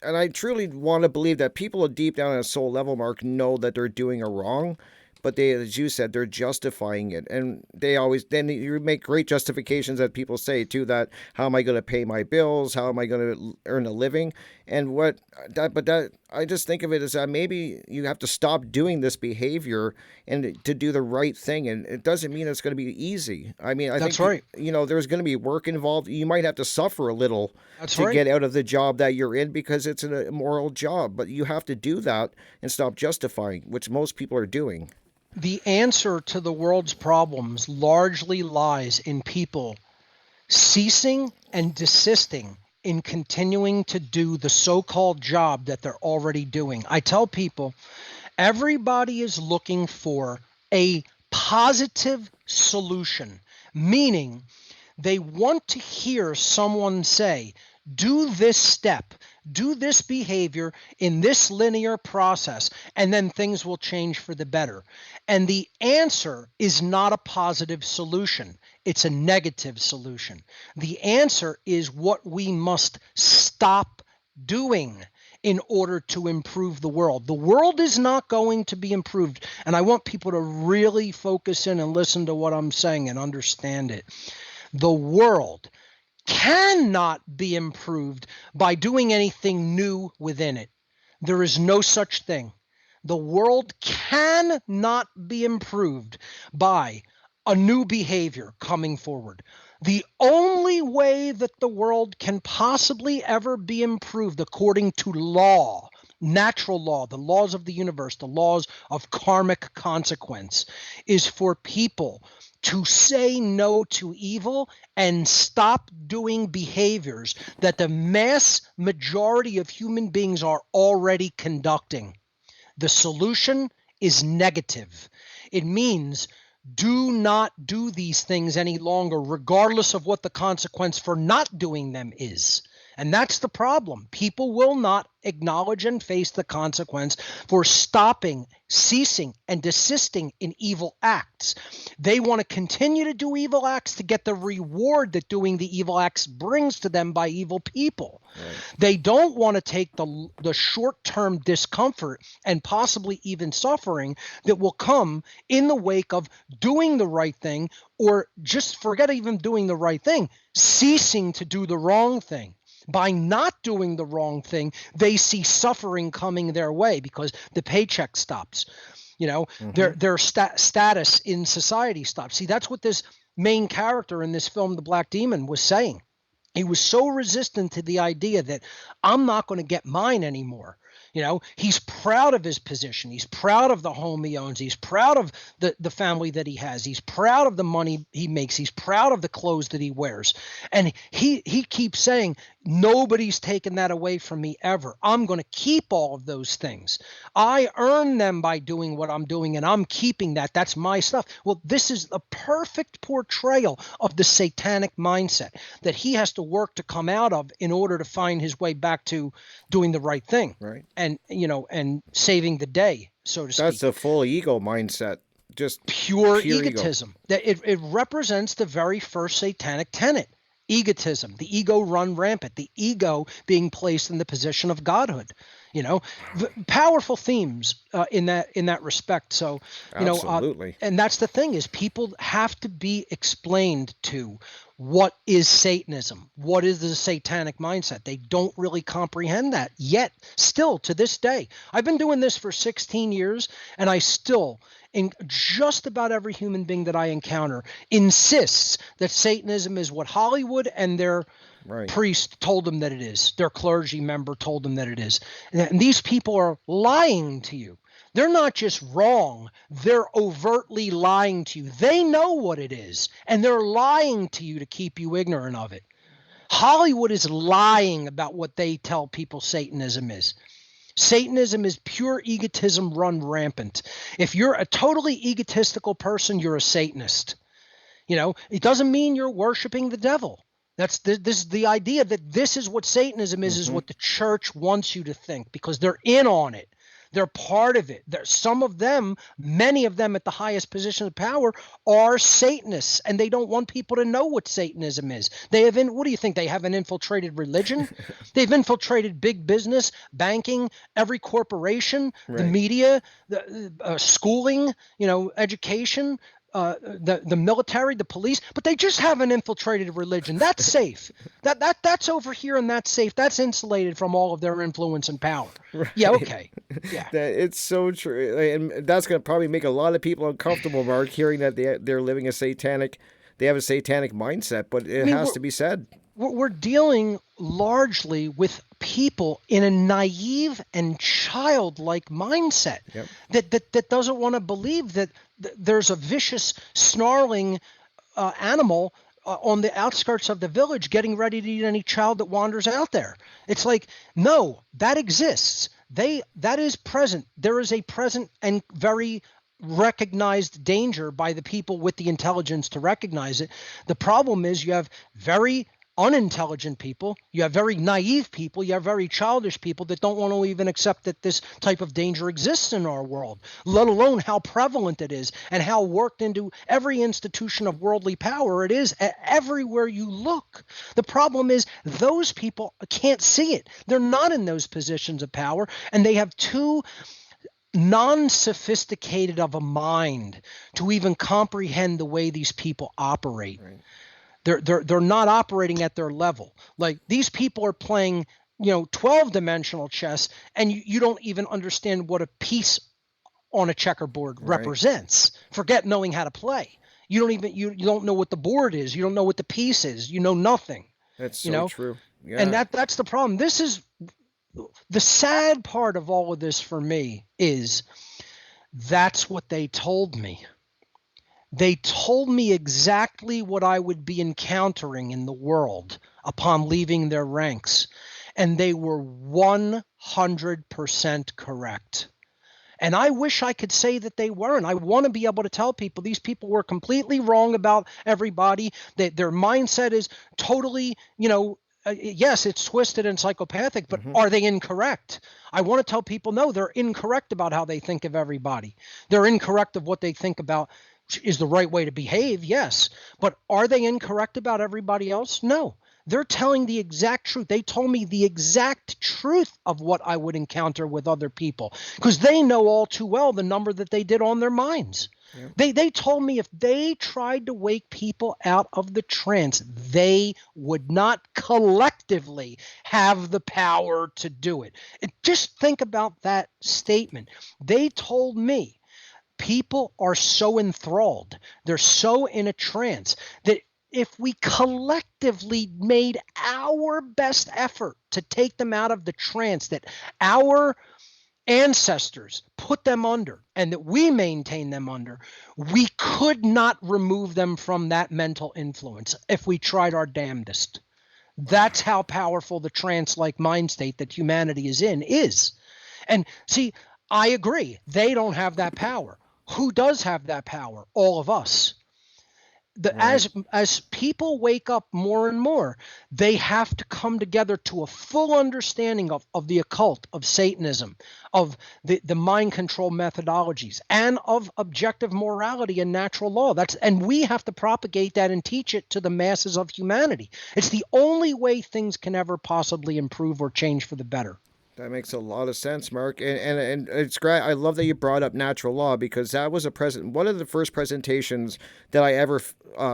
I truly want to believe that people deep down on a soul level, Mark, know that they're doing a wrong. But they, as you said, they're justifying it. And then you make great justifications that people say too, that how am I going to pay my bills? How am I going to earn a living? And I just think of it as that maybe you have to stop doing this behavior and to do the right thing. And it doesn't mean it's going to be easy. I mean, I That's think, right. There's going to be work involved. You might have to suffer a little That's to right. get out of the job that you're in because it's an immoral job. But you have to do that and stop justifying, which most people are doing. The answer to the world's problems largely lies in people ceasing and desisting in continuing to do the so-called job that they're already doing. I tell people, everybody is looking for a positive solution, meaning they want to hear someone say, do this step, do this behavior in this linear process, and then things will change for the better. And the answer is not a positive solution. It's a negative solution. The answer is what we must stop doing in order to improve the world. The world is not going to be improved. And I want people to really focus in and listen to what I'm saying and understand it. The world cannot be improved by doing anything new within it. There is no such thing. The world cannot be improved by a new behavior coming forward. The only way that the world can possibly ever be improved according to law, natural law, the laws of the universe, the laws of karmic consequence, is for people to say no to evil and stop doing behaviors that the mass majority of human beings are already conducting. The solution is negative. It means do not do these things any longer, regardless of what the consequence for not doing them is. And that's the problem. People will not acknowledge and face the consequence for stopping, ceasing, and desisting in evil acts. They want to continue to do evil acts to get the reward that doing the evil acts brings to them by evil people. Right. They don't want to take the short-term discomfort and possibly even suffering that will come in the wake of doing the right thing, or just forget even doing the right thing, ceasing to do the wrong thing. By not doing the wrong thing, they see suffering coming their way because the paycheck stops. Their status in society stops. See, that's what this main character in this film, The Black Demon, was saying. He was so resistant to the idea that I'm not going to get mine anymore. He's proud of his position. He's proud of the home he owns. He's proud of the family that he has. He's proud of the money he makes. He's proud of the clothes that he wears. And he keeps saying, nobody's taken that away from me ever. I'm going to keep all of those things. I earn them by doing what I'm doing, and I'm keeping that. That's my stuff. Well, this is a perfect portrayal of the satanic mindset that he has to work to come out of in order to find his way back to doing the right thing. Right. And saving the day, so to speak. That's a full ego mindset. Just pure egotism. That it represents the very first satanic tenet. Egotism, the ego run rampant, the ego being placed in the position of godhood. Powerful themes in that respect. So, absolutely. And that's the thing, is people have to be explained to what is Satanism, what is the satanic mindset. They don't really comprehend that yet, still to this day. I've been doing this for 16 years, and I still, in just about every human being that I encounter, insists that Satanism is what Hollywood and their priest told them that it is. Their clergy member told them that it is. And these people are lying to you. They're not just wrong, they're overtly lying to you. They know what it is, and they're lying to you to keep you ignorant of it. Hollywood is lying about what they tell people Satanism is. Satanism is pure egotism run rampant. If you're a totally egotistical person, you're a Satanist. It doesn't mean you're worshiping the devil. This is the idea that this is what Satanism is what the church wants you to think, because they're in on it. They're part of it. Some of them, many of them at the highest position of power, are Satanists, and they don't want people to know what Satanism is. What do you think? They have an infiltrated religion? They've infiltrated big business, banking, every corporation, the media, the schooling, education, the military, the police, but they just haven't infiltrated religion. That's safe. That's over here, and that's safe. That's insulated from all of their influence and power. Right. Yeah, okay. Yeah. It's so true. And that's going to probably make a lot of people uncomfortable, Mark, hearing that they're living they have a satanic mindset, but it has to be said. We're dealing largely with people in a naive and childlike mindset that doesn't want to believe that there's a vicious, snarling animal on the outskirts of the village getting ready to eat any child that wanders out there. It's like, no, that exists. That is present. There is a present and very recognized danger by the people with the intelligence to recognize it. The problem is you have very unintelligent people, you have very naive people, you have very childish people that don't want to even accept that this type of danger exists in our world, let alone how prevalent it is and how worked into every institution of worldly power it is everywhere you look. The problem is those people can't see it. They're not in those positions of power, and they have too non-sophisticated of a mind to even comprehend the way these people operate. Right. They're not operating at their level. Like, these people are playing, 12-dimensional chess, and you don't even understand what a piece on a checkerboard represents. Forget knowing how to play. You don't know what the board is. You don't know what the piece is. You know nothing. That's so true. Yeah. And that's the problem. This is the sad part of all of this for me, is that's what they told me. They told me exactly what I would be encountering in the world upon leaving their ranks, and they were 100% correct. And I wish I could say that they weren't. I want to be able to tell people these people were completely wrong about everybody, that their mindset is totally, yes, it's twisted and psychopathic, but are they incorrect? I want to tell people, no, they're incorrect about how they think of everybody. They're incorrect of what they think about is the right way to behave, yes. But are they incorrect about everybody else? No. They're telling the exact truth. They told me the exact truth of what I would encounter with other people, because they know all too well the number that they did on their minds. Yeah. They told me if they tried to wake people out of the trance, they would not collectively have the power to do it. Just think about that statement. They told me people are so enthralled, they're so in a trance that if we collectively made our best effort to take them out of the trance that our ancestors put them under and that we maintain them under, we could not remove them from that mental influence if we tried our damnedest. That's how powerful the trance-like mind state that humanity is in is. And see, I agree. They don't have that power. Who does have that power? All of us. Right. As people wake up more and more, they have to come together to a full understanding of the occult, of Satanism, of the mind control methodologies, and of objective morality and natural law. And we have to propagate that and teach it to the masses of humanity. It's the only way things can ever possibly improve or change for the better. That makes a lot of sense, Mark, and it's great. I love that you brought up natural law because that was one of the first presentations that I ever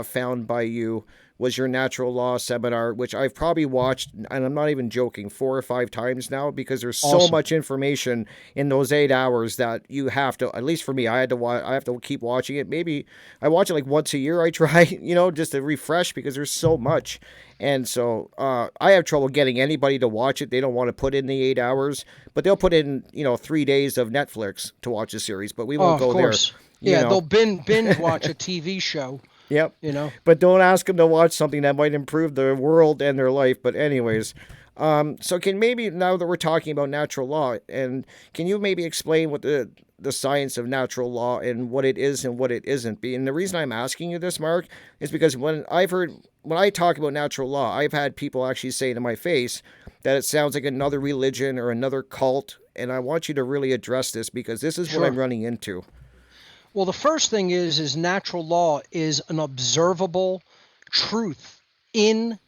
found by you was your natural law seminar, which I've probably watched, and I'm not even joking, 4 or 5 times now because there's so Awesome. much information in those 8 hours that you have to. At least for me, I had to watch. I have to keep watching it. Maybe I watch it like once a year. I try, just to refresh because there's so much. And so I have trouble getting anybody to watch it. They don't want to put in the 8 hours, but they'll put in 3 days of Netflix to watch a series. But we won't Of go there. course. Yeah, they'll binge watch a TV show. Yep. But don't ask them to watch something that might improve their world and their life. But anyways, so can maybe now that we're talking about natural law, and can you maybe explain what the science of natural law and what it is and what it isn't? And the reason I'm asking you this, Mark, is because when I talk about natural law, I've had people actually say to my face that it sounds like another religion or another cult. And I want you to really address this because this is what I'm running into. Well, the first thing is natural law is an observable truth in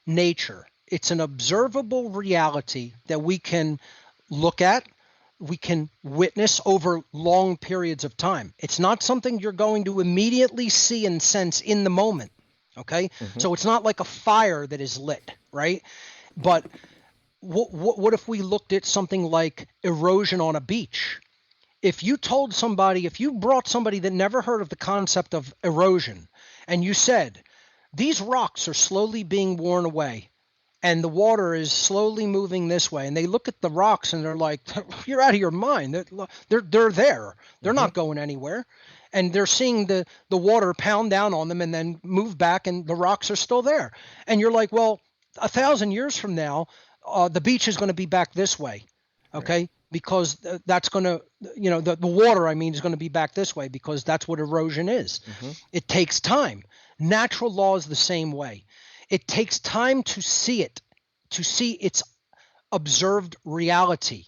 nature. It's an observable reality that we can look at, we can witness over long periods of time. It's not something you're going to immediately see and sense in the moment, okay? Mm-hmm. So it's not like a fire that is lit, right? But what if we looked at something like erosion on a beach? If you brought somebody that never heard of the concept of erosion, and you said, these rocks are slowly being worn away, and the water is slowly moving this way, and they look at the rocks and they're like, you're out of your mind. They're there. They're mm-hmm. not going anywhere. And they're seeing the water pound down on them and then move back, and the rocks are still there. And you're like, well, 1,000 years from now, the beach is going to be back this way. Okay. Right. Because that's going to, the water, is going to be back this way because that's what erosion is. Mm-hmm. It takes time. Natural law is the same way. It takes time to see it, to see its observed reality.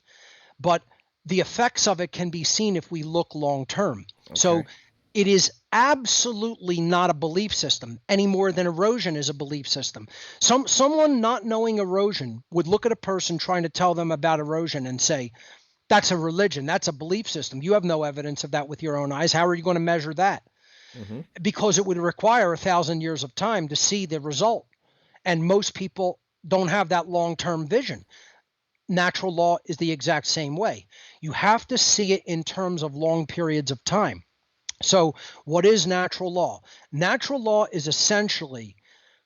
But the effects of it can be seen if we look long term. Okay. So it is absolutely not a belief system any more than erosion is a belief system. Someone not knowing erosion would look at a person trying to tell them about erosion and say, that's a religion, that's a belief system. You have no evidence of that with your own eyes. How are you going to measure that? Mm-hmm. Because it would require 1,000 years of time to see the result. And most people don't have that long-term vision. Natural law is the exact same way. You have to see it in terms of long periods of time. So what is natural law? Natural law is essentially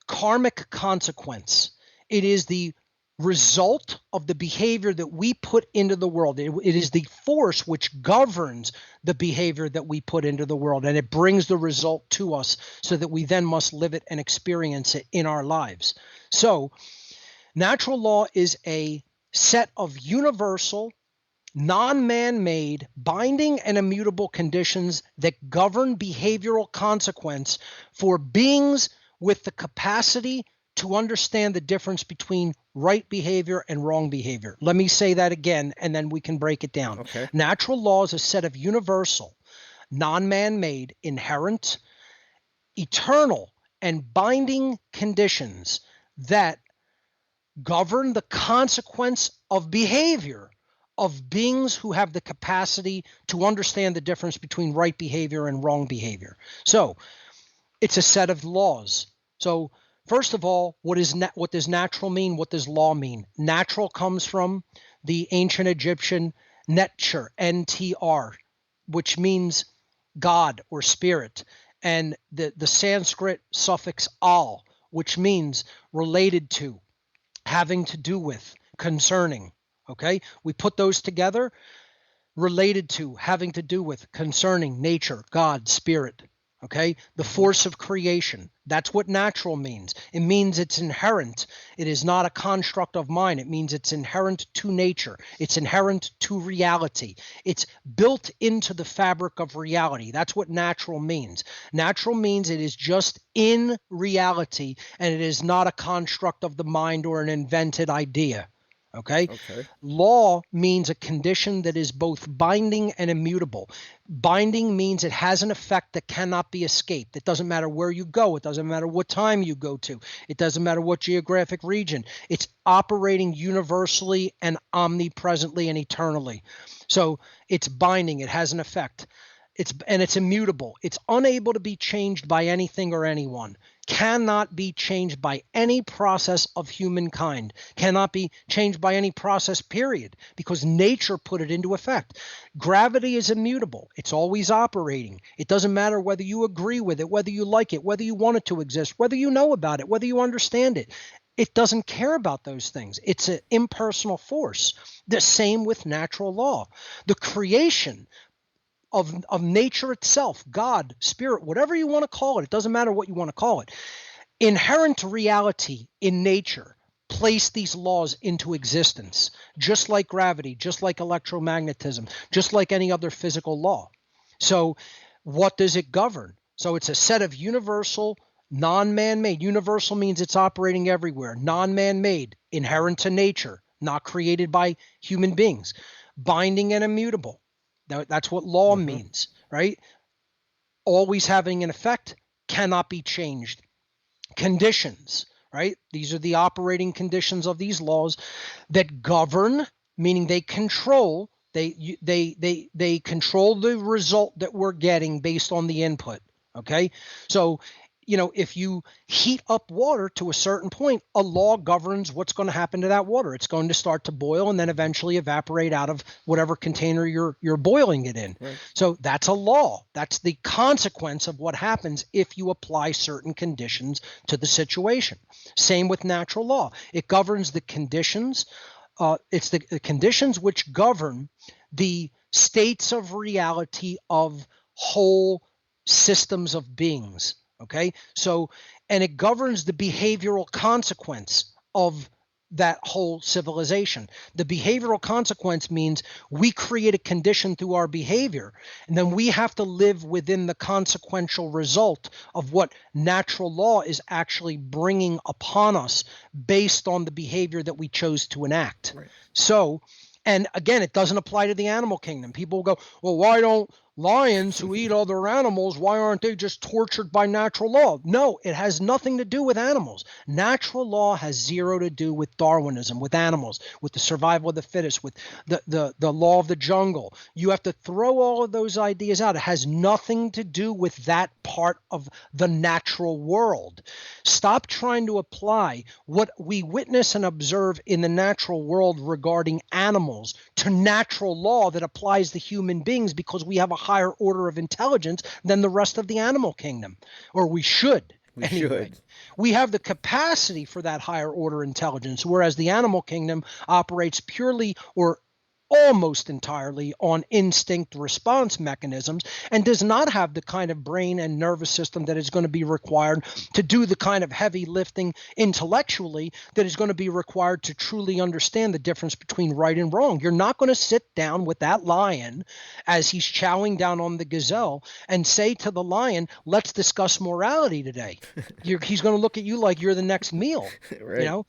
karmic consequence. It is the result of the behavior that we put into the world. It is the force which governs the behavior that we put into the world, and it brings the result to us so that we then must live it and experience it in our lives. So natural law is a set of universal, non-man-made, binding and immutable conditions that govern behavioral consequence for beings with the capacity to understand the difference between right behavior and wrong behavior. Let me say that again, and then we can break it down. Okay. Natural law is a set of universal, non-man-made, inherent, eternal, and binding conditions that govern the consequence of behavior of beings who have the capacity to understand the difference between right behavior and wrong behavior. So it's a set of laws. So first of all, what does natural mean? What does law mean? Natural comes from the ancient Egyptian netr, N-T-R, which means God or spirit. and the Sanskrit suffix al, which means related to, having to do with, concerning. Okay, we put those together. Related to, having to do with, concerning, nature, God, spirit. Okay, the force of creation. That's what natural means. It means it's inherent. It is not a construct of mind. It means it's inherent to nature. It's inherent to reality. It's built into the fabric of reality. That's what natural means. Natural means it is just in reality, and it is not a construct of the mind or an invented idea. Okay? Law means a condition that is both binding and immutable. Binding means it has an effect that cannot be escaped. It doesn't matter where you go. It doesn't matter what time you go to. It doesn't matter what geographic region. It's operating universally and omnipresently and eternally. So it's binding. It has an effect. It's immutable. It's unable to be changed by anything or anyone. Cannot be changed by any process of humankind. Cannot be changed by any process, period, because nature put it into effect. Gravity is immutable. It's always operating. It doesn't matter whether you agree with it, whether you like it, whether you want it to exist, whether you know about it, whether you understand it. It doesn't care about those things. It's an impersonal force. The same with natural law. The creation of nature itself, God, spirit, whatever you want to call it. It doesn't matter what you want to call it. Inherent reality in nature placed these laws into existence, just like gravity, just like electromagnetism, just like any other physical law. So what does it govern? So it's a set of universal, non-man-made. Universal means it's operating everywhere. Non-man-made, inherent to nature, not created by human beings. Binding and immutable. That's what law means, right? Always having an effect, cannot be changed. Conditions, right? These are the operating conditions of these laws that govern, meaning they control. They control the result that we're getting based on the input. Okay, so if you heat up water to a certain point, a law governs what's going to happen to that water. It's going to start to boil and then eventually evaporate out of whatever container you're boiling it in. Right. So that's a law. That's the consequence of what happens if you apply certain conditions to the situation. Same with natural law. It governs the conditions. It's the conditions which govern the states of reality of whole systems of beings. Okay, so, and it governs the behavioral consequence of that whole civilization. The behavioral consequence means we create a condition through our behavior, and then we have to live within the consequential result of what natural law is actually bringing upon us based on the behavior that we chose to enact. Right. So, and again, it doesn't apply to the animal kingdom. People go, well, why don't lions who eat other animals, why aren't they just tortured by natural law? No, it has nothing to do with animals. Natural law has zero to do with Darwinism, with animals, with the survival of the fittest, with the law of the jungle. You have to throw all of those ideas out. It has nothing to do with that part of the natural world. Stop trying to apply what we witness and observe in the natural world regarding animals to natural law that applies to human beings, because we have a higher order of intelligence than the rest of the animal kingdom, or we should. We have the capacity for that higher order intelligence, whereas the animal kingdom operates purely or almost entirely on instinct response mechanisms and does not have the kind of brain and nervous system that is going to be required to do the kind of heavy lifting intellectually that is going to be required to truly understand the difference between right and wrong. You're not going to sit down with that lion as he's chowing down on the gazelle and say to the lion, let's discuss morality today. He's going to look at you like you're the next meal. Right.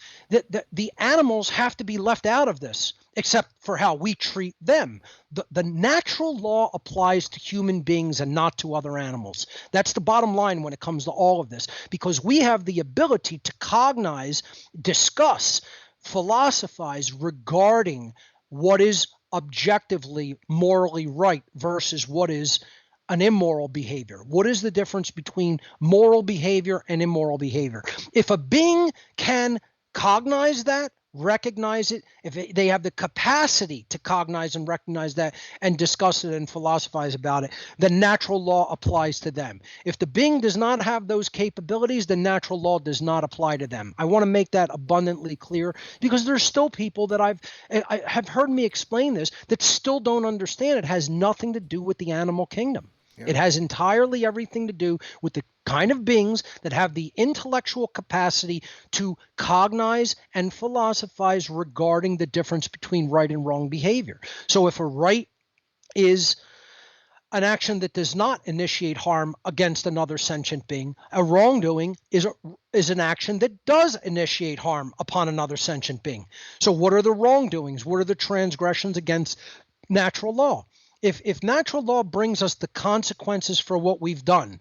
The animals have to be left out of this, except for how we treat them. The natural law applies to human beings and not to other animals. That's the bottom line when it comes to all of this, because we have the ability to cognize, discuss, philosophize regarding what is objectively morally right versus what is an immoral behavior. What is the difference between moral behavior and immoral behavior? If a being can cognize that, recognize it, if they have the capacity to cognize and recognize that and discuss it and philosophize about it, then natural law applies to them. If the being does not have those capabilities, then natural law does not apply to them. I want to make that abundantly clear, because there's still people that I have heard me explain this that still don't understand. It has nothing to do with the animal kingdom. Yeah. It has entirely everything to do with the kind of beings that have the intellectual capacity to cognize and philosophize regarding the difference between right and wrong behavior. So if a right is an action that does not initiate harm against another sentient being, a wrongdoing is an action that does initiate harm upon another sentient being. So what are the wrongdoings? What are the transgressions against natural law? If natural law brings us the consequences for what we've done,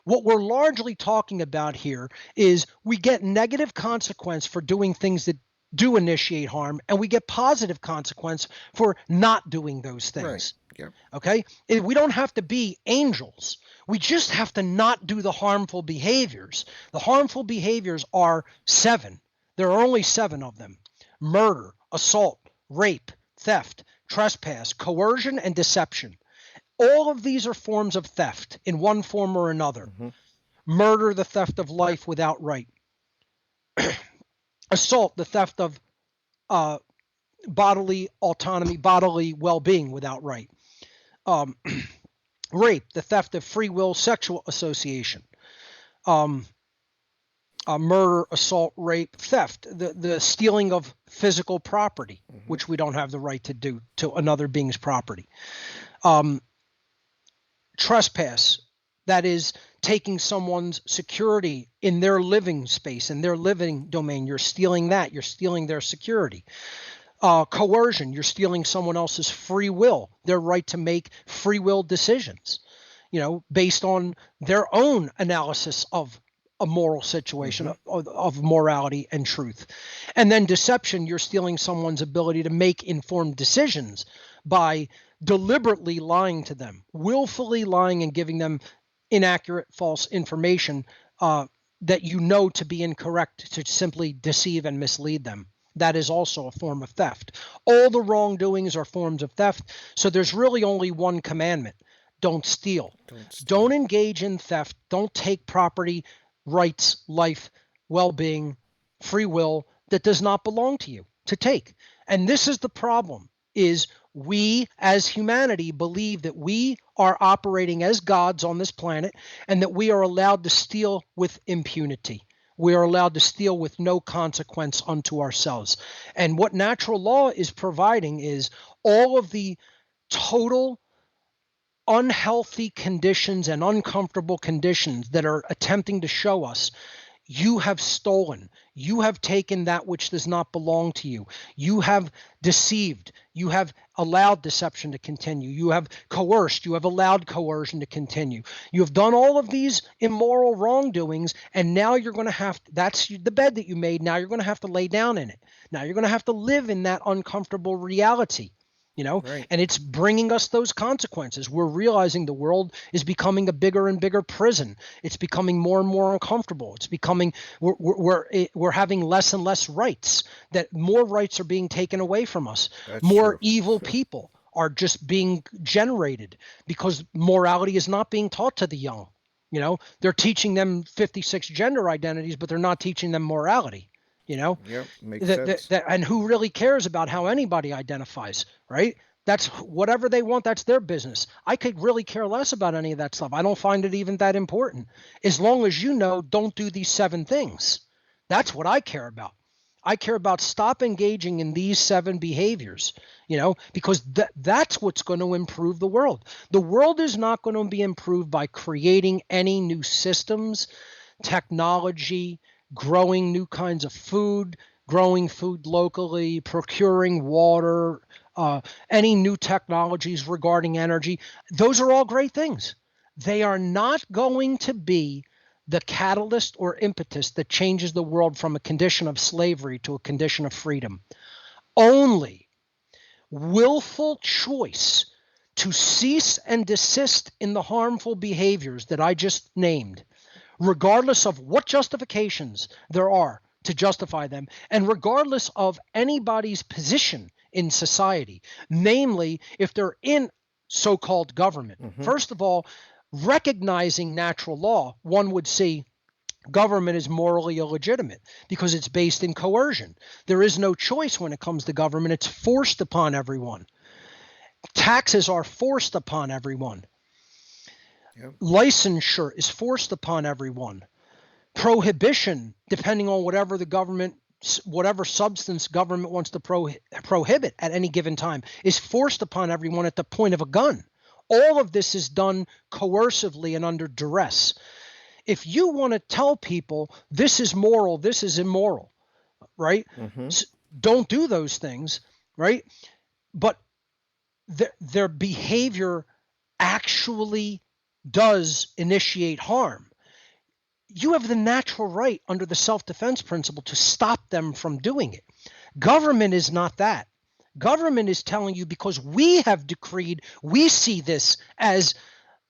what we're largely talking about here is we get negative consequence for doing things that do initiate harm, and we get positive consequence for not doing those things. Right. Yep. Okay? We don't have to be angels. We just have to not do the harmful behaviors. The harmful behaviors are 7. There are only 7 of them: murder, assault, rape, theft, trespass, coercion, and deception. All of these are forms of theft in one form or another. Mm-hmm. Murder, the theft of life without right. Assault, the theft of bodily autonomy, bodily well-being without right. Rape, the theft of free will, sexual association. Murder, assault, rape, theft, the stealing of physical property, mm-hmm. which we don't have the right to do to another being's property. Trespass, that is taking someone's security in their living space, in their living domain. You're stealing that. You're stealing their security. Coercion, you're stealing someone else's free will, their right to make free will decisions, based on their own analysis of a moral situation, mm-hmm. of morality and truth. And then deception, you're stealing someone's ability to make informed decisions by deliberately lying to them, willfully lying and giving them inaccurate, false information that you know to be incorrect, to simply deceive and mislead them. That is also a form of theft. All the wrongdoings are forms of theft. So there's really only one commandment: don't steal. Don't engage in theft. Don't take property, rights, life, well-being, free will that does not belong to you to take. And this is the problem, is we as humanity believe that we are operating as gods on this planet and that we are allowed to steal with impunity. We are allowed to steal with no consequence unto ourselves. And what natural law is providing is all of the total unhealthy conditions and uncomfortable conditions that are attempting to show us you have stolen, you have taken that which does not belong to you, you have deceived, you have allowed deception to continue, you have coerced, you have allowed coercion to continue, you have done all of these immoral wrongdoings, and now you're going to have to, that's the bed that you made, now you're going to have to lay down in it. Now you're going to have to live in that uncomfortable reality. Right. And it's bringing us those consequences. We're realizing the world is becoming a bigger and bigger prison. It's becoming more and more uncomfortable. It's becoming, we're having less and less rights, that more rights are being taken away from us. That's more true. Evil people are just being generated because morality is not being taught to the young. They're teaching them 56 gender identities, but they're not teaching them morality. Yep, makes sense. And who really cares about how anybody identifies, right? That's whatever they want. That's their business. I could really care less about any of that stuff. I don't find it even that important. As long as don't do these 7 things. That's what I care about. I care about stop engaging in these 7 behaviors, because that's what's going to improve the world. The world is not going to be improved by creating any new systems, technology, growing new kinds of food, growing food locally, procuring water, any new technologies regarding energy. Those are all great things. They are not going to be the catalyst or impetus that changes the world from a condition of slavery to a condition of freedom. Only willful choice to cease and desist in the harmful behaviors that I just named, regardless of what justifications there are to justify them, and regardless of anybody's position in society, namely if they're in so-called government. First of all, recognizing natural law, one would see government is morally illegitimate because it's based in coercion. There is no choice when it comes to government. It's forced upon everyone. Taxes are forced upon everyone. Yep. Licensure is forced upon everyone. Prohibition, depending on whatever the government, whatever substance government wants to prohibit at any given time, is forced upon everyone at the point of a gun. All of this is done coercively and under duress. If you want to tell people this is moral, this is immoral, right? Don't do those things, right? But their behavior actually does initiate harm. You have the natural right under the self-defense principle to stop them from doing it. Government is not that. Government is telling you because we have decreed, we see this as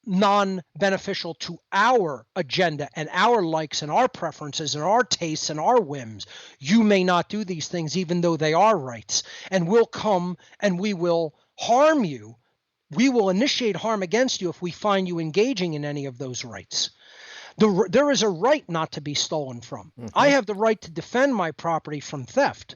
non-beneficial to our agenda and our likes and our preferences and our tastes and our whims. You may not do these things even though they are rights. And we'll come and we will harm you. We will initiate harm against you if we find you engaging in any of those rights. There is a right not to be stolen from. I have the right to defend my property from theft.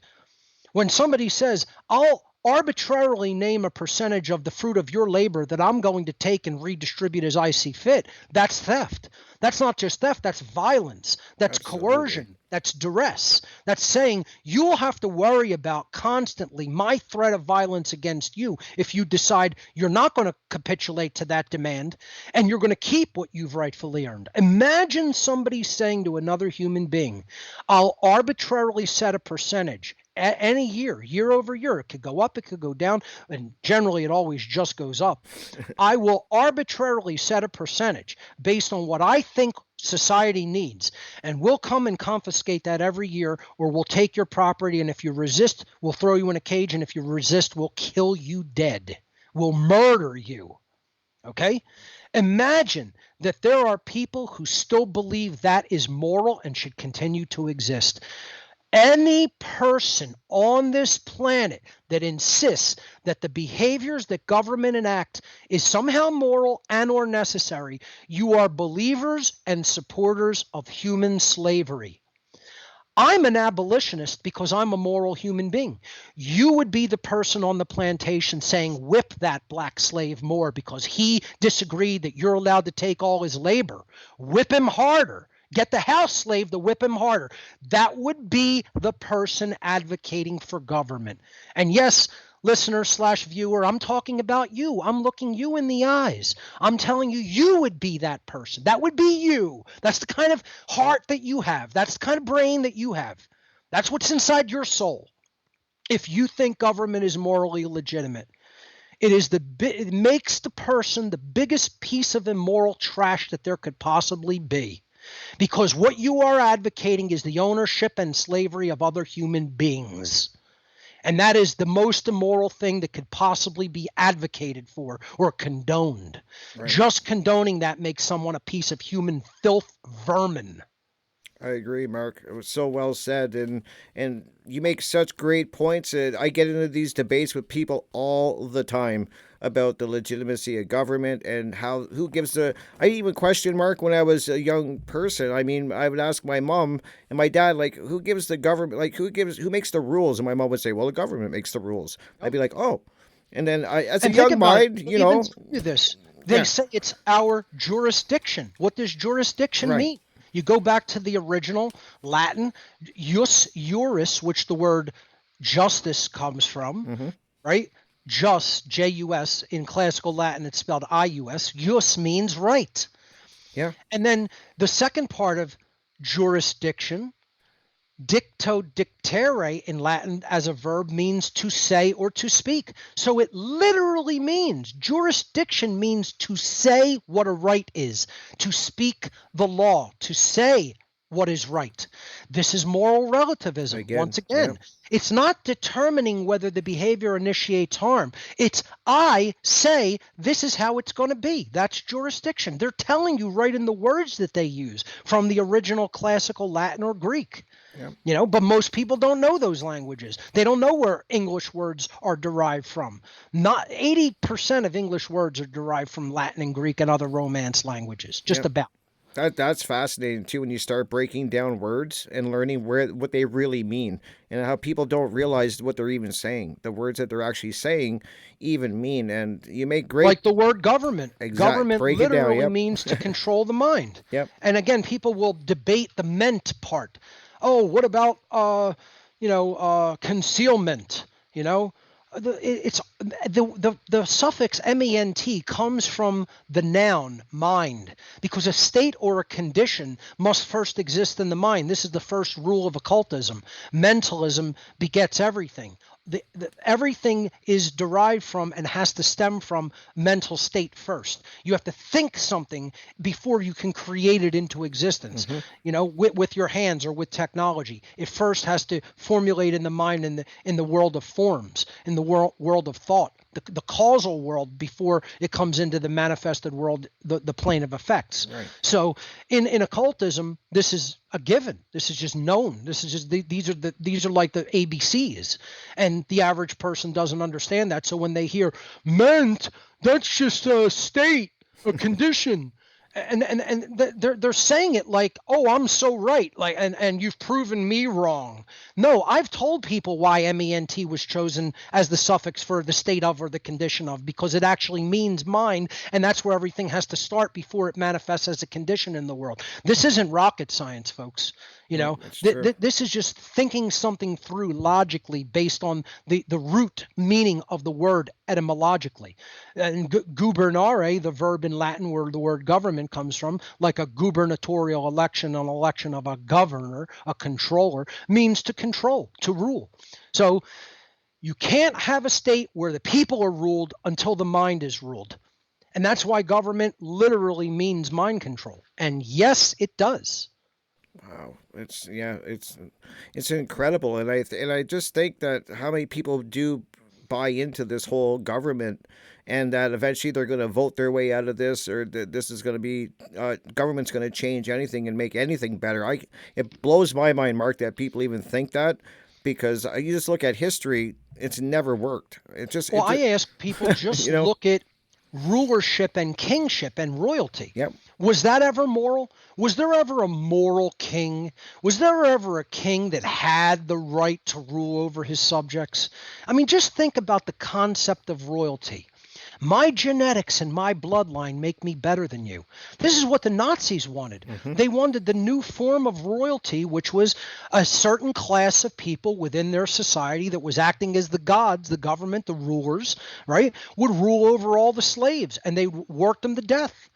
When somebody says, I'll arbitrarily name a percentage of the fruit of your labor that I'm going to take and redistribute as I see fit, that's theft. That's not just theft, that's violence. That's Absolutely. Coercion. That's duress. That's saying you'll have to worry about constantly my threat of violence against you if you decide you're not going to capitulate to that demand and you're going to keep what you've rightfully earned. Imagine somebody saying to another human being, I'll arbitrarily set a percentage any year over year. It could go up, it could go down, and generally it always just goes up. I will arbitrarily set a percentage based on what I think society needs, and we'll come and confiscate that every year, or we'll take your property, and if you resist, we'll throw you in a cage, and if you resist, we'll kill you dead. We'll murder you. Okay? Imagine that there are people who still believe that is moral and should continue to exist. Any person on this planet that insists that the behaviors that government enact is somehow moral and or necessary, you are believers and supporters of human slavery. I'm an abolitionist because I'm a moral human being. You would be the person on the plantation saying, whip that black slave more because he disagreed that you're allowed to take all his labor. Whip him harder. Get the house slave to whip him harder. That would be the person advocating for government. And yes, listener/viewer, I'm talking about you. I'm looking you in the eyes. I'm telling you, you would be that person. That would be you. That's the kind of heart that you have. That's the kind of brain that you have. That's what's inside your soul. If you think government is morally legitimate, it makes the person the biggest piece of immoral trash that there could possibly be. Because what you are advocating is the ownership and slavery of other human beings. And that is the most immoral thing that could possibly be advocated for or condoned. Right. Just condoning that makes someone a piece of human filth vermin. I agree, Mark. It was so well said, and you make such great points. I get into these debates with people all the time about the legitimacy of government and who gives the. I even questioned, Mark, when I was a young person. I mean, I would ask my mom and my dad, like, who gives the government, like, who makes the rules? And my mom would say, well, the government makes the rules. Oh. I'd be like, oh, and then as a young mind, you know, they say it's our jurisdiction. What does jurisdiction mean? You go back to the original Latin, jus juris, which the word justice comes from, right? Jus, J-U-S. In classical Latin, it's spelled I-U-S. Jus means right. Yeah. And then the second part of jurisdiction, dicto dictere in Latin as a verb means to say or to speak. So it literally means, jurisdiction means to say what a right is, to speak the law, to say what is right. This is moral relativism. Again, Once yeah. again, it's not determining whether the behavior initiates harm. It's I say this is how it's going to be. That's jurisdiction. They're telling you right in the words that they use from the original classical Latin or Greek. Yeah. But most people don't know those languages. They don't know where English words are derived from. Not 80% of English words are derived from Latin and Greek and other Romance languages, just Yeah. about. That's fascinating too when you start breaking down words and learning what they really mean and how people don't realize what they're even saying. The words that they're actually saying even mean, and you make great Like the word government. Government break it down. literally Yep. means to control the mind. Yep. And again, people will debate the meant part. Oh, what about concealment? It's the suffix ment comes from the noun mind, because a state or a condition must first exist in the mind. This is the first rule of occultism. Mentalism begets everything. Everything is derived from and has to stem from mental state first. You have to think something before you can create it into existence. With your hands or with technology, it first has to formulate in the mind, in the world of forms, in the world of thought, the causal world, before it comes into the manifested world, the plane of effects. Right. So in occultism, this is a given. This is just known. This is just these are like the ABCs, and the average person doesn't understand that. So when they hear meant, that's just a state, a condition. And they're saying it like, oh, I'm so right, like, and you've proven me wrong. No, I've told people why ment was chosen as the suffix for the state of or the condition of, because it actually means mind, and that's where everything has to start before it manifests as a condition in the world. This isn't rocket science, folks. This is just thinking something through logically based on the root meaning of the word etymologically. And gubernare, the verb in Latin where the word government comes from, like a gubernatorial election, an election of a governor, a controller, means to control, to rule. So you can't have a state where the people are ruled until the mind is ruled. And that's why government literally means mind control. And yes, it does. Wow, it's incredible, and I just think that how many people do buy into this whole government, and that eventually they're going to vote their way out of this, or that this is going to be government's going to change anything and make anything better. It blows my mind, Mark, that people even think that, because you just look at history, it's never worked. I ask people, just look at rulership and kingship and royalty. Yep. Was that ever moral? Was there ever a moral king? Was there ever a king that had the right to rule over his subjects? I mean, just think about the concept of royalty. My genetics and my bloodline make me better than you. This is what the Nazis wanted. They wanted the new form of royalty, which was a certain class of people within their society that was acting as the gods, the government, the rulers, right, would rule over all the slaves, and they worked them to death.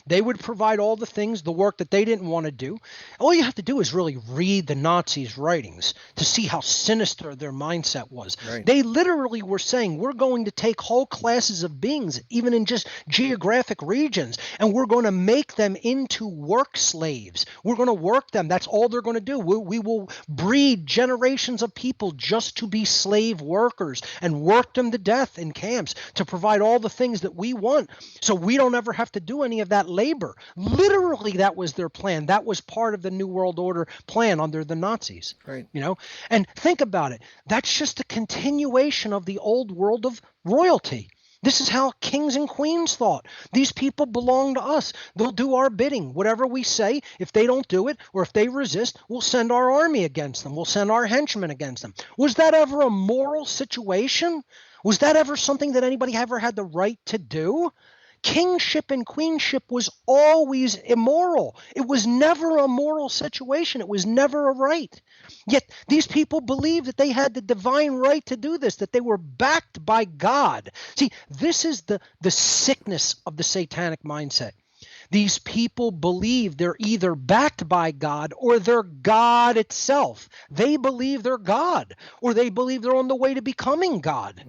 They would provide all the things, the work that they didn't want to do. All you have to do is really read the Nazis' writings to see how sinister their mindset was. Right. They literally were saying, we're going to take whole classes of beings, even in just geographic regions, and we're going to make them into work slaves. We're going to work them. That's all they're going to do. We will breed generations of people just to be slave workers and work them to death in camps to provide all the things that we want, so we don't ever have to do any of that labor. Literally, that was their plan. That was part of the New World Order plan under the Nazis. Right. And think about it. That's just a continuation of the old world of royalty. This is how kings and queens thought. These people belong to us. They'll do our bidding. Whatever we say, if they don't do it, or if they resist, we'll send our army against them. We'll send our henchmen against them. Was that ever a moral situation? Was that ever something that anybody ever had the right to do? Kingship and queenship was always immoral. It was never a moral situation. It was never a right. Yet these people believed that they had the divine right to do this, that they were backed by God. See, this is the sickness of the satanic mindset. These people believe they're either backed by God or they're God itself. They believe they're God, or they believe they're on the way to becoming God.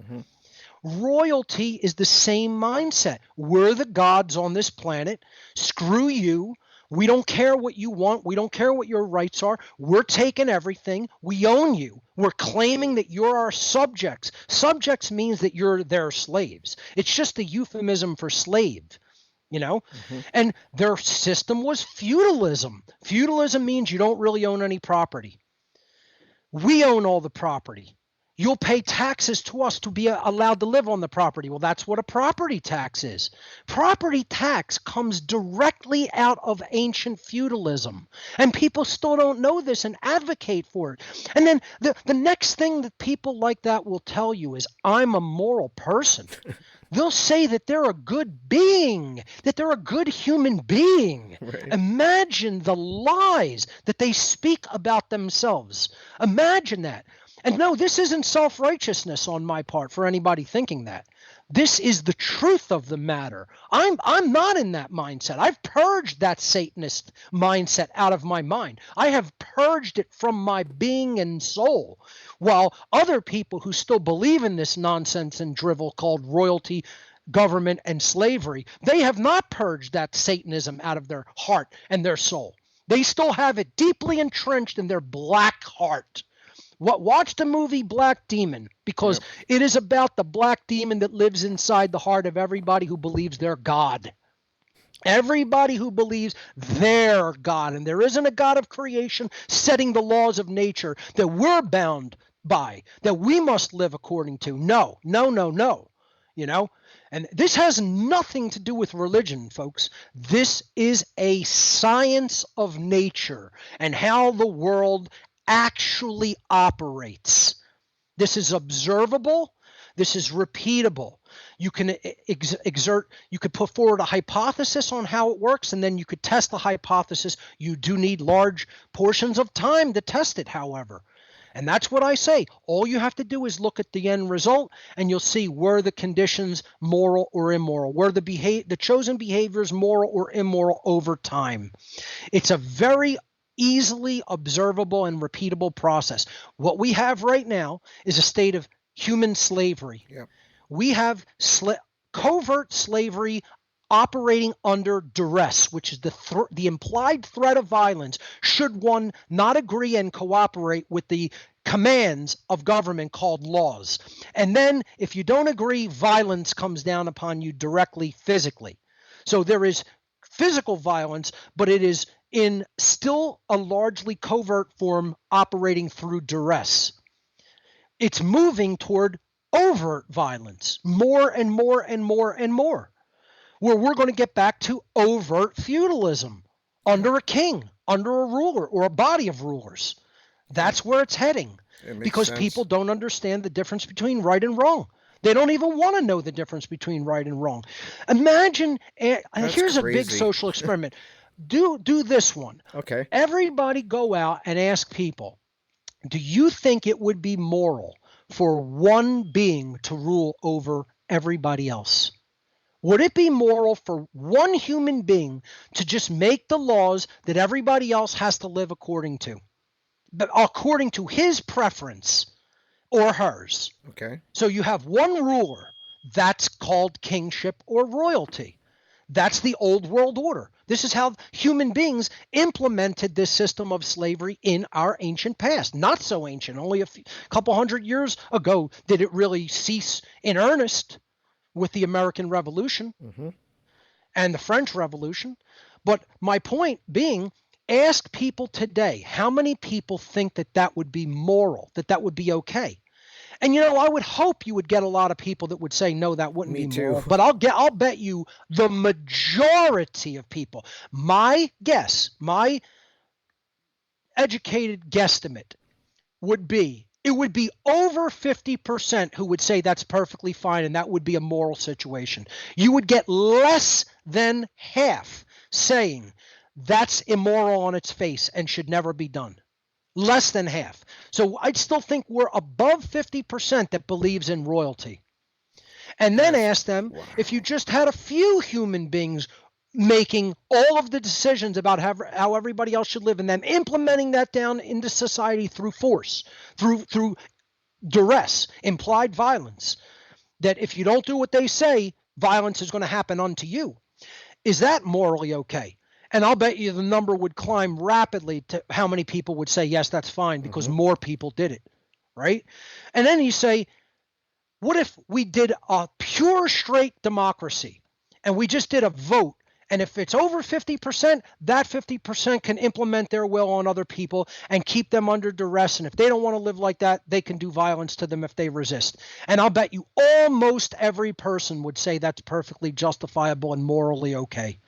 Royalty is the same mindset. We're the gods on this planet. Screw you. We don't care what you want. We don't care what your rights are. We're taking everything. We own you. We're claiming that you're our subjects. Subjects means that you're their slaves. It's just a euphemism for slave, And their system was feudalism. Feudalism means you don't really own any property. We own all the property. You'll pay taxes to us to be allowed to live on the property. Well, that's what a property tax is. Property tax comes directly out of ancient feudalism. And people still don't know this and advocate for it. And then the next thing that people like that will tell you is, I'm a moral person. They'll say that they're a good being, that they're a good human being. Right. Imagine the lies that they speak about themselves. Imagine that. And no, this isn't self-righteousness on my part for anybody thinking that. This is the truth of the matter. I'm not in that mindset. I've purged that Satanist mindset out of my mind. I have purged it from my being and soul. While other people who still believe in this nonsense and drivel called royalty, government, and slavery, they have not purged that Satanism out of their heart and their soul. They still have it deeply entrenched in their black heart. Watch the movie Black Demon, because it is about the black demon that lives inside the heart of everybody who believes they're God. Everybody who believes they're God. And there isn't a God of creation setting the laws of nature that we're bound by, that we must live according to. No. And this has nothing to do with religion, folks. This is a science of nature and how the world actually operates. This is observable. This is repeatable. You can you could put forward a hypothesis on how it works, and then you could test the hypothesis. You do need large portions of time to test it, however. And that's what I say. All you have to do is look at the end result, and you'll see were the conditions moral or immoral, were the chosen behaviors moral or immoral over time. It's a very easily observable and repeatable process. What we have right now is a state of human slavery. Yeah. We have covert slavery operating under duress, which is the implied threat of violence should one not agree and cooperate with the commands of government called laws. And then if you don't agree, violence comes down upon you directly physically. So there is physical violence, but it is in still a largely covert form operating through duress. It's moving toward overt violence, more and more and more and more, where we're going to get back to overt feudalism under a king, under a ruler or a body of rulers. That's where it's heading, because people don't understand the difference between right and wrong. They don't even want to know the difference between right and wrong. Imagine, here's a big social experiment. Do this one. Okay. Everybody go out and ask people, do you think it would be moral for one being to rule over everybody else? Would it be moral for one human being to just make the laws that everybody else has to live according to, but according to his preference or hers? Okay. So you have one ruler. That's called kingship or royalty. That's the old world order. This is how human beings implemented this system of slavery in our ancient past. Not so ancient. Only a couple hundred years ago did it really cease in earnest with the American Revolution and the French Revolution. But my point being, ask people today, how many people think that that would be moral, that would be okay? And, I would hope you would get a lot of people that would say, no, that wouldn't be moral. But I'll bet you the majority of people, my guess, my educated guesstimate would be, it would be over 50% who would say that's perfectly fine and that would be a moral situation. You would get less than half saying that's immoral on its face and should never be done. Less than half. So I'd still think we're above 50% that believes in royalty. And then ask them, if you just had a few human beings making all of the decisions about how everybody else should live, and then implementing that down into society through force, through duress, implied violence, that if you don't do what they say, violence is going to happen unto you. Is that morally okay? And I'll bet you the number would climb rapidly to how many people would say, yes, that's fine, because more people did it, right? And then you say, what if we did a pure straight democracy and we just did a vote? And if it's over 50%, that 50% can implement their will on other people and keep them under duress. And if they don't want to live like that, they can do violence to them if they resist. And I'll bet you almost every person would say that's perfectly justifiable and morally okay.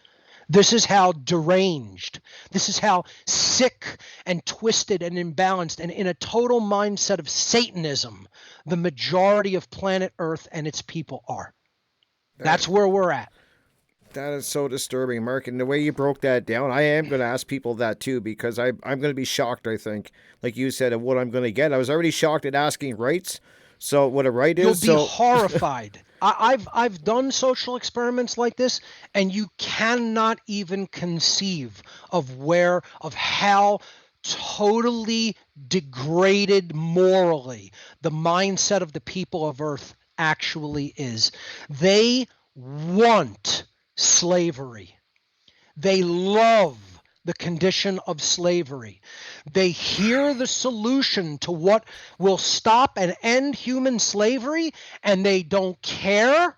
This is how deranged, this is how sick and twisted and imbalanced and in a total mindset of Satanism the majority of planet Earth and its people are. That's where we're at. That is so disturbing, Mark. And the way you broke that down, I am going to ask people that too, because I'm going to be shocked, I think, like you said, of what I'm going to get. I was already shocked at asking rights. So what a right is. You'll be horrified. I've done social experiments like this, and you cannot even conceive of how totally degraded morally the mindset of the people of Earth actually is. They want slavery. They love the condition of slavery. They hear the solution to what will stop and end human slavery, and they don't care.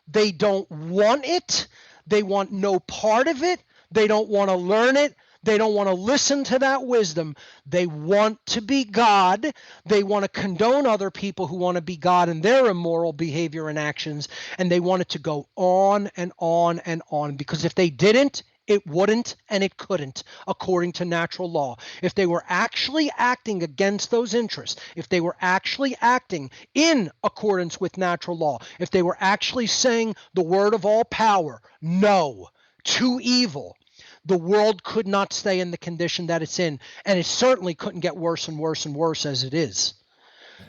They don't want it. They want no part of it. They don't want to learn it. They don't want to listen to that wisdom. They want to be God. They want to condone other people who want to be God in their immoral behavior and actions. And they want it to go on and on and on. Because if they didn't, it wouldn't and it couldn't, according to natural law. If they were actually acting against those interests, if they were actually acting in accordance with natural law, if they were actually saying the word of all power, no, to evil, the world could not stay in the condition that it's in, and it certainly couldn't get worse and worse and worse as it is.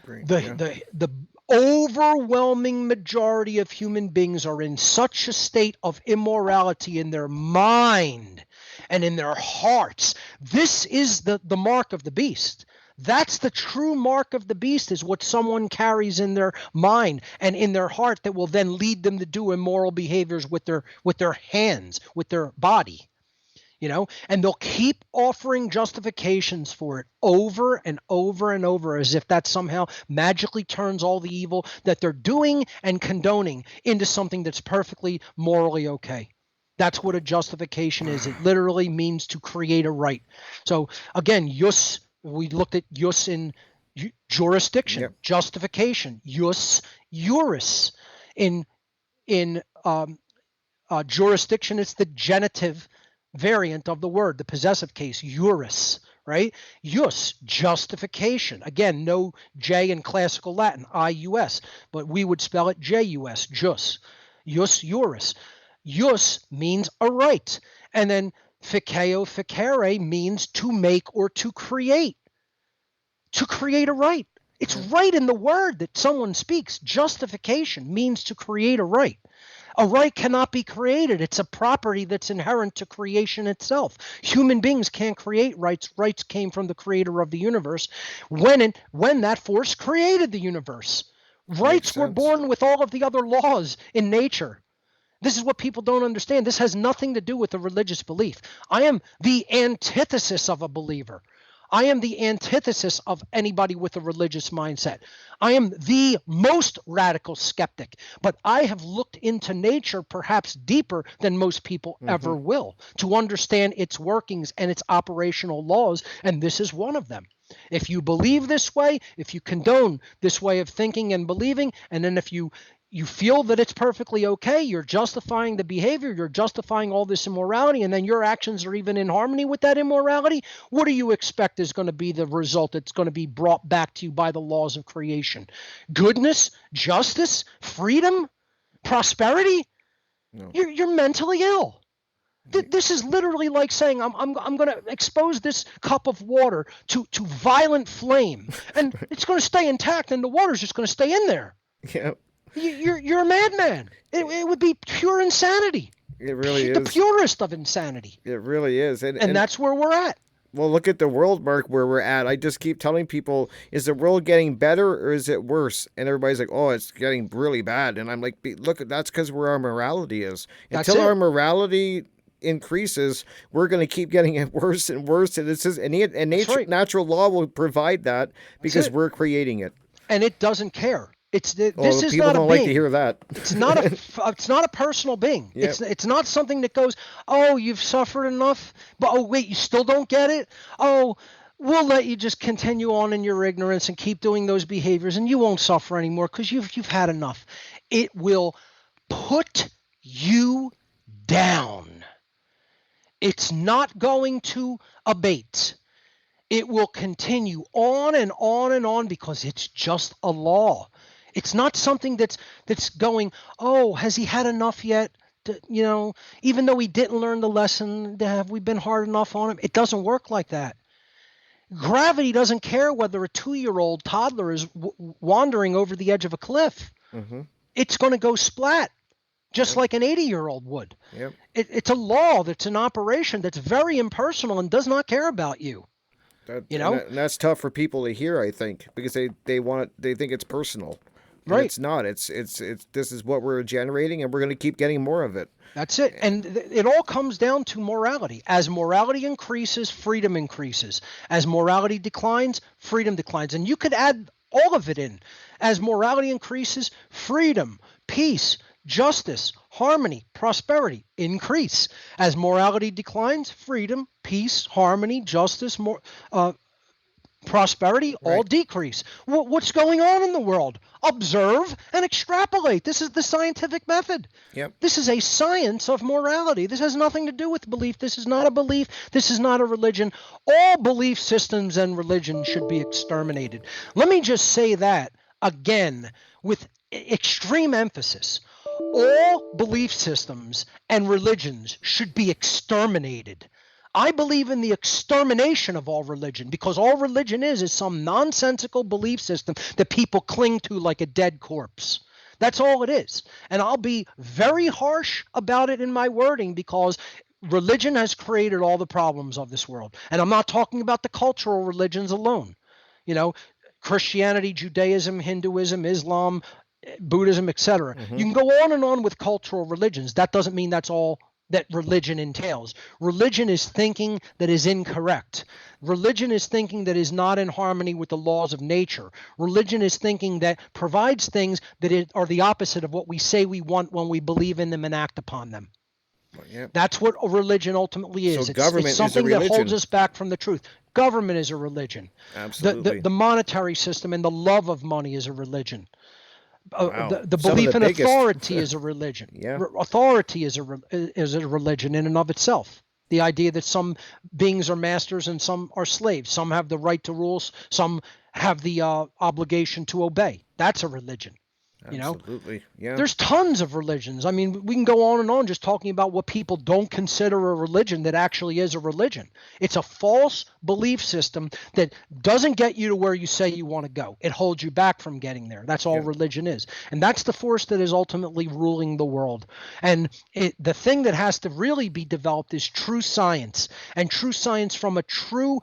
Great, The overwhelming majority of human beings are in such a state of immorality in their mind and in their hearts. This is the mark of the beast. That's the true mark of the beast, is what someone carries in their mind and in their heart that will then lead them to do immoral behaviors with their hands, with their body. And they'll keep offering justifications for it over and over and over, as if that somehow magically turns all the evil that they're doing and condoning into something that's perfectly morally okay. That's what a justification is. It literally means to create a right. So again, jus, we looked at jus in jurisdiction, Yep. justification, jus juris. In jurisdiction, it's the genitive variant of the word, the possessive case, juris, right? Jus, justification. Again, no J in classical Latin, I-U-S, but we would spell it J-U-S, jus, jus juris. Jus means a right. And then ficeo ficere means to make or to create a right. It's right in the word that someone speaks. Justification means to create a right. A right cannot be created. It's a property that's inherent to creation itself. Human beings can't create rights. Rights came from the creator of the universe when that force created the universe. Rights were born with all of the other laws in nature. This is what people don't understand. This has nothing to do with a religious belief. I am the antithesis of a believer. I am the antithesis of anybody with a religious mindset. I am the most radical skeptic, but I have looked into nature perhaps deeper than most people ever will to understand its workings and its operational laws, and this is one of them. If you believe this way, if you condone this way of thinking and believing, and then if you feel that it's perfectly okay, you're justifying the behavior, you're justifying all this immorality, and then your actions are even in harmony with that immorality, what do you expect is going to be the result that's going to be brought back to you by the laws of creation? Goodness, justice, freedom, prosperity? No. You're mentally ill. This is literally like saying I'm going to expose this cup of water to violent flame, and it's going to stay intact, and the water's just going to stay in there. Yeah. You're a madman. It would be pure insanity. It really is. The purest of insanity. It really is. And that's where we're at. Well, look at the world, Mark, where we're at. I just keep telling people, is the world getting better or is it worse? And everybody's like, oh, it's getting really bad. And I'm like, look, that's because where our morality is. Until our morality increases, we're going to keep getting it worse and worse. And it's just, and nature, right. natural law will provide that because we're creating it. And it doesn't care. Oh, This is people not a don't like to being. hear that. It's not a personal being. Yep. It's not something that goes, oh, you've suffered enough, but oh wait, you still don't get it. Oh, we'll let you just continue on in your ignorance and keep doing those behaviors, and you won't suffer anymore because you've had enough. It will put you down. It's not going to abate. It will continue on and on and on because it's just a law. It's not something that's going, oh, has he had enough yet? You know, even though he didn't learn the lesson, have we been hard enough on him? It doesn't work like that. Gravity doesn't care whether a 2-year-old toddler is wandering over the edge of a cliff. Mm-hmm. It's going to go splat, just like an 80-year-old would. Yep. It's a law that's in operation that's very impersonal and does not care about you. And that's tough for people to hear, I think, because they think it's personal. And Right. it's not. It's this is what we're generating, and we're going to keep getting more of it. That's it. And it all comes down to morality. As morality increases, freedom increases. As morality declines, freedom declines. And you could add all of it in. As morality increases, freedom, peace, justice, harmony, prosperity increase. As morality declines, freedom, peace, harmony, justice, prosperity all decrease. What's going on in the world? Observe and extrapolate. This is the scientific method. Yep. This is a science of morality. This has nothing to do with belief. This is not a belief. This is not a religion. All belief systems and religions should be exterminated. Let me just say that again with extreme emphasis. All belief systems and religions should be exterminated. I believe in the extermination of all religion because all religion is some nonsensical belief system that people cling to like a dead corpse. That's all it is. And I'll be very harsh about it in my wording because religion has created all the problems of this world. And I'm not talking about the cultural religions alone. You know, Christianity, Judaism, Hinduism, Islam, Buddhism, etc. Mm-hmm. You can go on and on with cultural religions. That doesn't mean that's all that religion entails. Religion is thinking that is incorrect. Religion is thinking that is not in harmony with the laws of nature. Religion is thinking that provides things that are the opposite of what we say we want when we believe in them and act upon them. Yep. That's what a religion ultimately is. So government it's something is a religion. that holds us back from the truth. Government is a religion. Absolutely. The monetary system and the love of money is a religion. Wow. The belief in biggest. Authority is a religion. Yeah. Authority is a religion in and of itself. The idea that some beings are masters and some are slaves. Some have the right to rule. Some have the obligation to obey. That's a religion. Absolutely. Yeah. There's tons of religions. I mean, we can go on and on just talking about what people don't consider a religion that actually is a religion. It's a false belief system that doesn't get you to where you say you want to go. It holds you back from getting there. That's all religion is. And that's the force that is ultimately ruling the world. And the thing that has to really be developed is true science, and true science from a true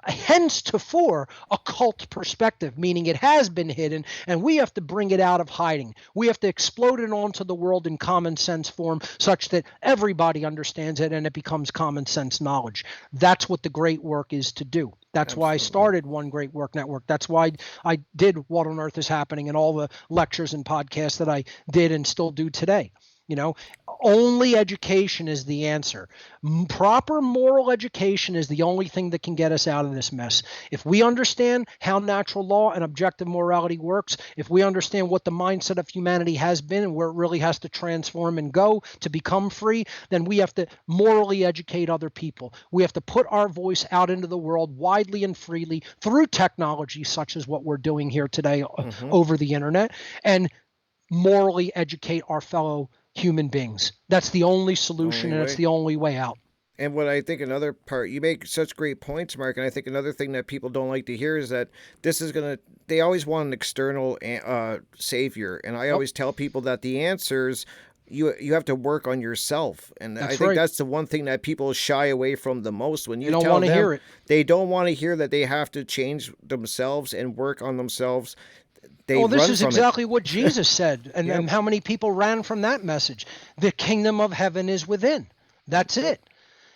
henceforth occult perspective, meaning it has been hidden and we have to bring it out of hiding. We have to explode it onto the world in common sense form such that everybody understands it and it becomes common sense knowledge. That's what the great work is to do. That's why I started One Great Work Network. That's why I did What on Earth is Happening and all the lectures and podcasts that I did and still do today. Only education is the answer. Proper moral education is the only thing that can get us out of this mess. If we understand how natural law and objective morality works, if we understand what the mindset of humanity has been and where it really has to transform and go to become free, then we have to morally educate other people. We have to put our voice out into the world widely and freely through technology such as what we're doing here today over the internet, and morally educate our fellow human beings. That's the only solution, and it's the only way out. And what I think another part, you make such great points, Mark, and I think another thing that people don't like to hear is that this is they always want an external savior. And I always tell people that the answers, you have to work on yourself. And I think that's the one thing that people shy away from the most. When you don't tell want to them, hear it. They don't want to hear that they have to change themselves and work on themselves. This is exactly what Jesus said, and how many people ran from that message. The kingdom of heaven is within. That's it.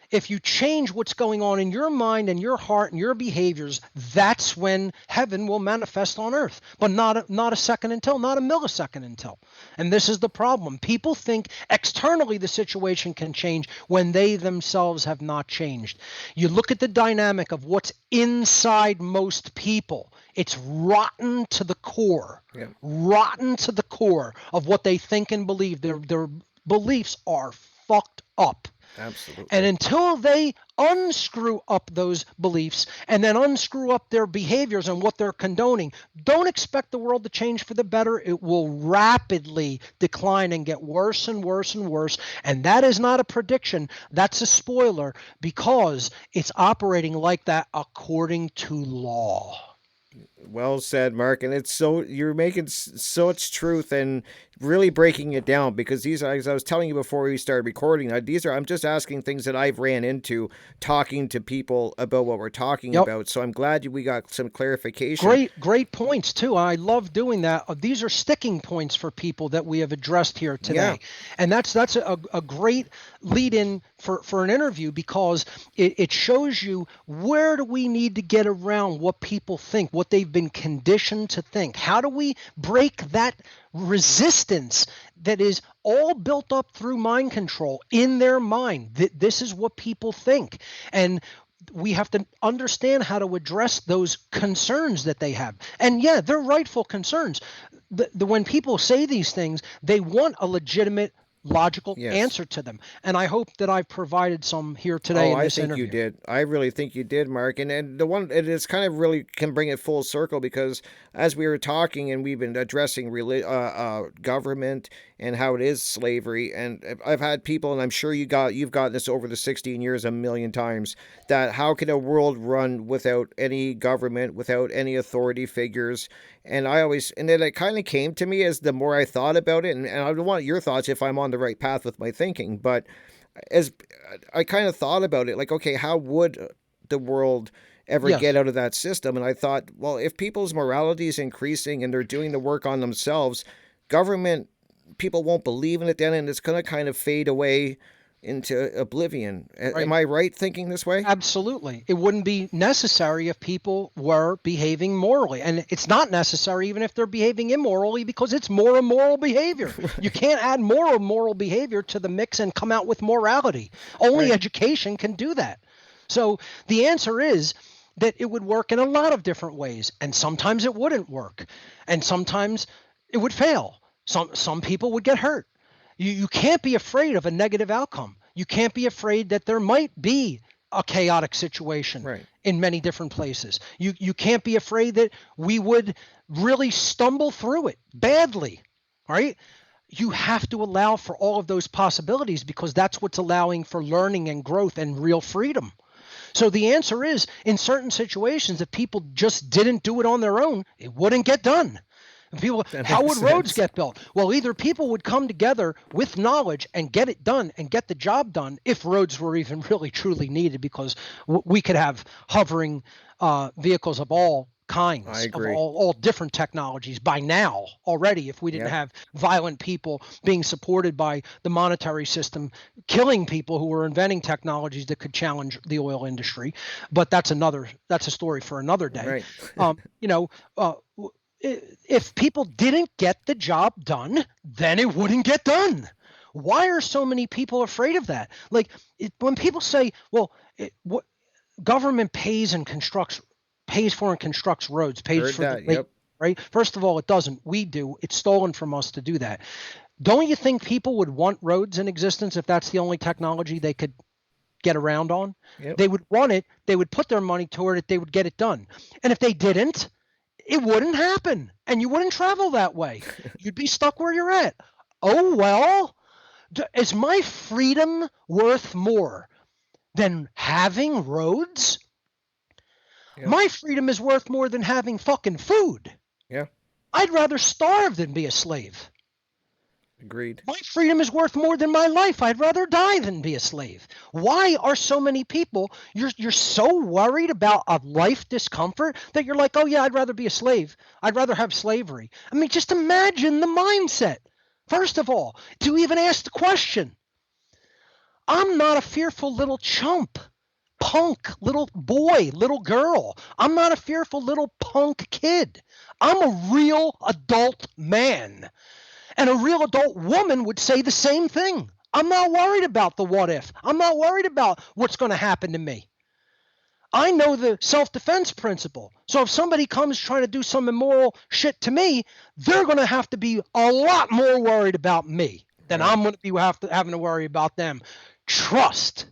If you change what's going on in your mind and your heart and your behaviors, that's when heaven will manifest on earth. But not a second until, not a millisecond until. And this is the problem. People think externally the situation can change when they themselves have not changed. You look at the dynamic of what's inside most people. It's rotten to the core. Yeah. Rotten to the core of what they think and believe. Their beliefs are fucked up. Absolutely. And until they unscrew up those beliefs and then unscrew up their behaviors and what they're condoning, don't expect the world to change for the better. It will rapidly decline and get worse and worse and worse. And that is not a prediction. That's a spoiler, because it's operating like that according to law. Well said, Mark. And it's so, you're making such truth and really breaking it down, because these, as I was telling you before we started recording, these are, I'm just asking things that I've ran into talking to people about what we're talking about. So I'm glad we got some clarification. Great points too. I love doing that. These are sticking points for people that we have addressed here today. Yeah. And that's a great lead in for an interview, because it shows you where do we need to get around what people think, what they've been conditioned to think. How do we break that resistance that is all built up through mind control in their mind? This is what people think. And we have to understand how to address those concerns that they have. And yeah, they're rightful concerns. When people say these things, they want a legitimate, logical answer to them. And I hope that I've provided some here today in this interview. I think you did. I really think you did, Mark. And the one, it is kind of really can bring it full circle, because as we were talking and we've been addressing government and how it is slavery, and I've had people, and I'm sure you've gotten this over the 16 years a million times, that how can a world run without any government, without any authority figures? And then it kind of came to me as the more I thought about it, and I want your thoughts if I'm on the right path with my thinking, but as I kind of thought about it, like, okay, how would the world ever get out of that system? And I thought, well, if people's morality is increasing and they're doing the work on themselves, government, people won't believe in it then, and it's going to kind of fade away into oblivion. Am I right thinking this way? Absolutely. It wouldn't be necessary if people were behaving morally. And it's not necessary even if they're behaving immorally, because it's more immoral behavior. You can't add more immoral behavior to the mix and come out with morality. Only education can do that. So the answer is that it would work in a lot of different ways. And sometimes it wouldn't work. And sometimes it would fail. Some people would get hurt. You can't be afraid of a negative outcome. You can't be afraid that there might be a chaotic situation in many different places. You can't be afraid that we would really stumble through it badly, right? You have to allow for all of those possibilities, because that's what's allowing for learning and growth and real freedom. So the answer is, in certain situations, if people just didn't do it on their own, it wouldn't get done. People, how would roads get built? Well, either people would come together with knowledge and get it done and get the job done, if roads were even really truly needed, because we could have hovering vehicles of all kinds, of all different technologies by now already, if we didn't have violent people being supported by the monetary system, killing people who were inventing technologies that could challenge the oil industry. But that's a story for another day. If people didn't get the job done, then it wouldn't get done. Why are so many people afraid of that? Like, when people say, well, what government pays for and constructs roads, right? First of all, it doesn't. We do. It's stolen from us to do that. Don't you think people would want roads in existence if that's the only technology they could get around on? They would want it. They would put their money toward it. They would get it done. And if they didn't, it wouldn't happen, and you wouldn't travel that way. You'd be stuck where you're at. Oh, well, is my freedom worth more than having roads? My freedom is worth more than having fucking food. I'd rather starve than be a slave. Agreed. My freedom is worth more than my life. I'd rather die than be a slave. Why are so many people, you're so worried about a life discomfort that you're like, oh yeah, I'd rather be a slave. I'd rather have slavery. I mean, just imagine the mindset. First of all, to even ask the question. I'm not a fearful little chump, punk, little boy, little girl. I'm not a fearful little punk kid. I'm a real adult man. And a real adult woman would say the same thing. I'm not worried about the what if. I'm not worried about what's going to happen to me. I know the self-defense principle. So if somebody comes trying to do some immoral shit to me, they're going to have to be a lot more worried about me than I'm going to be having to worry about them. Trust.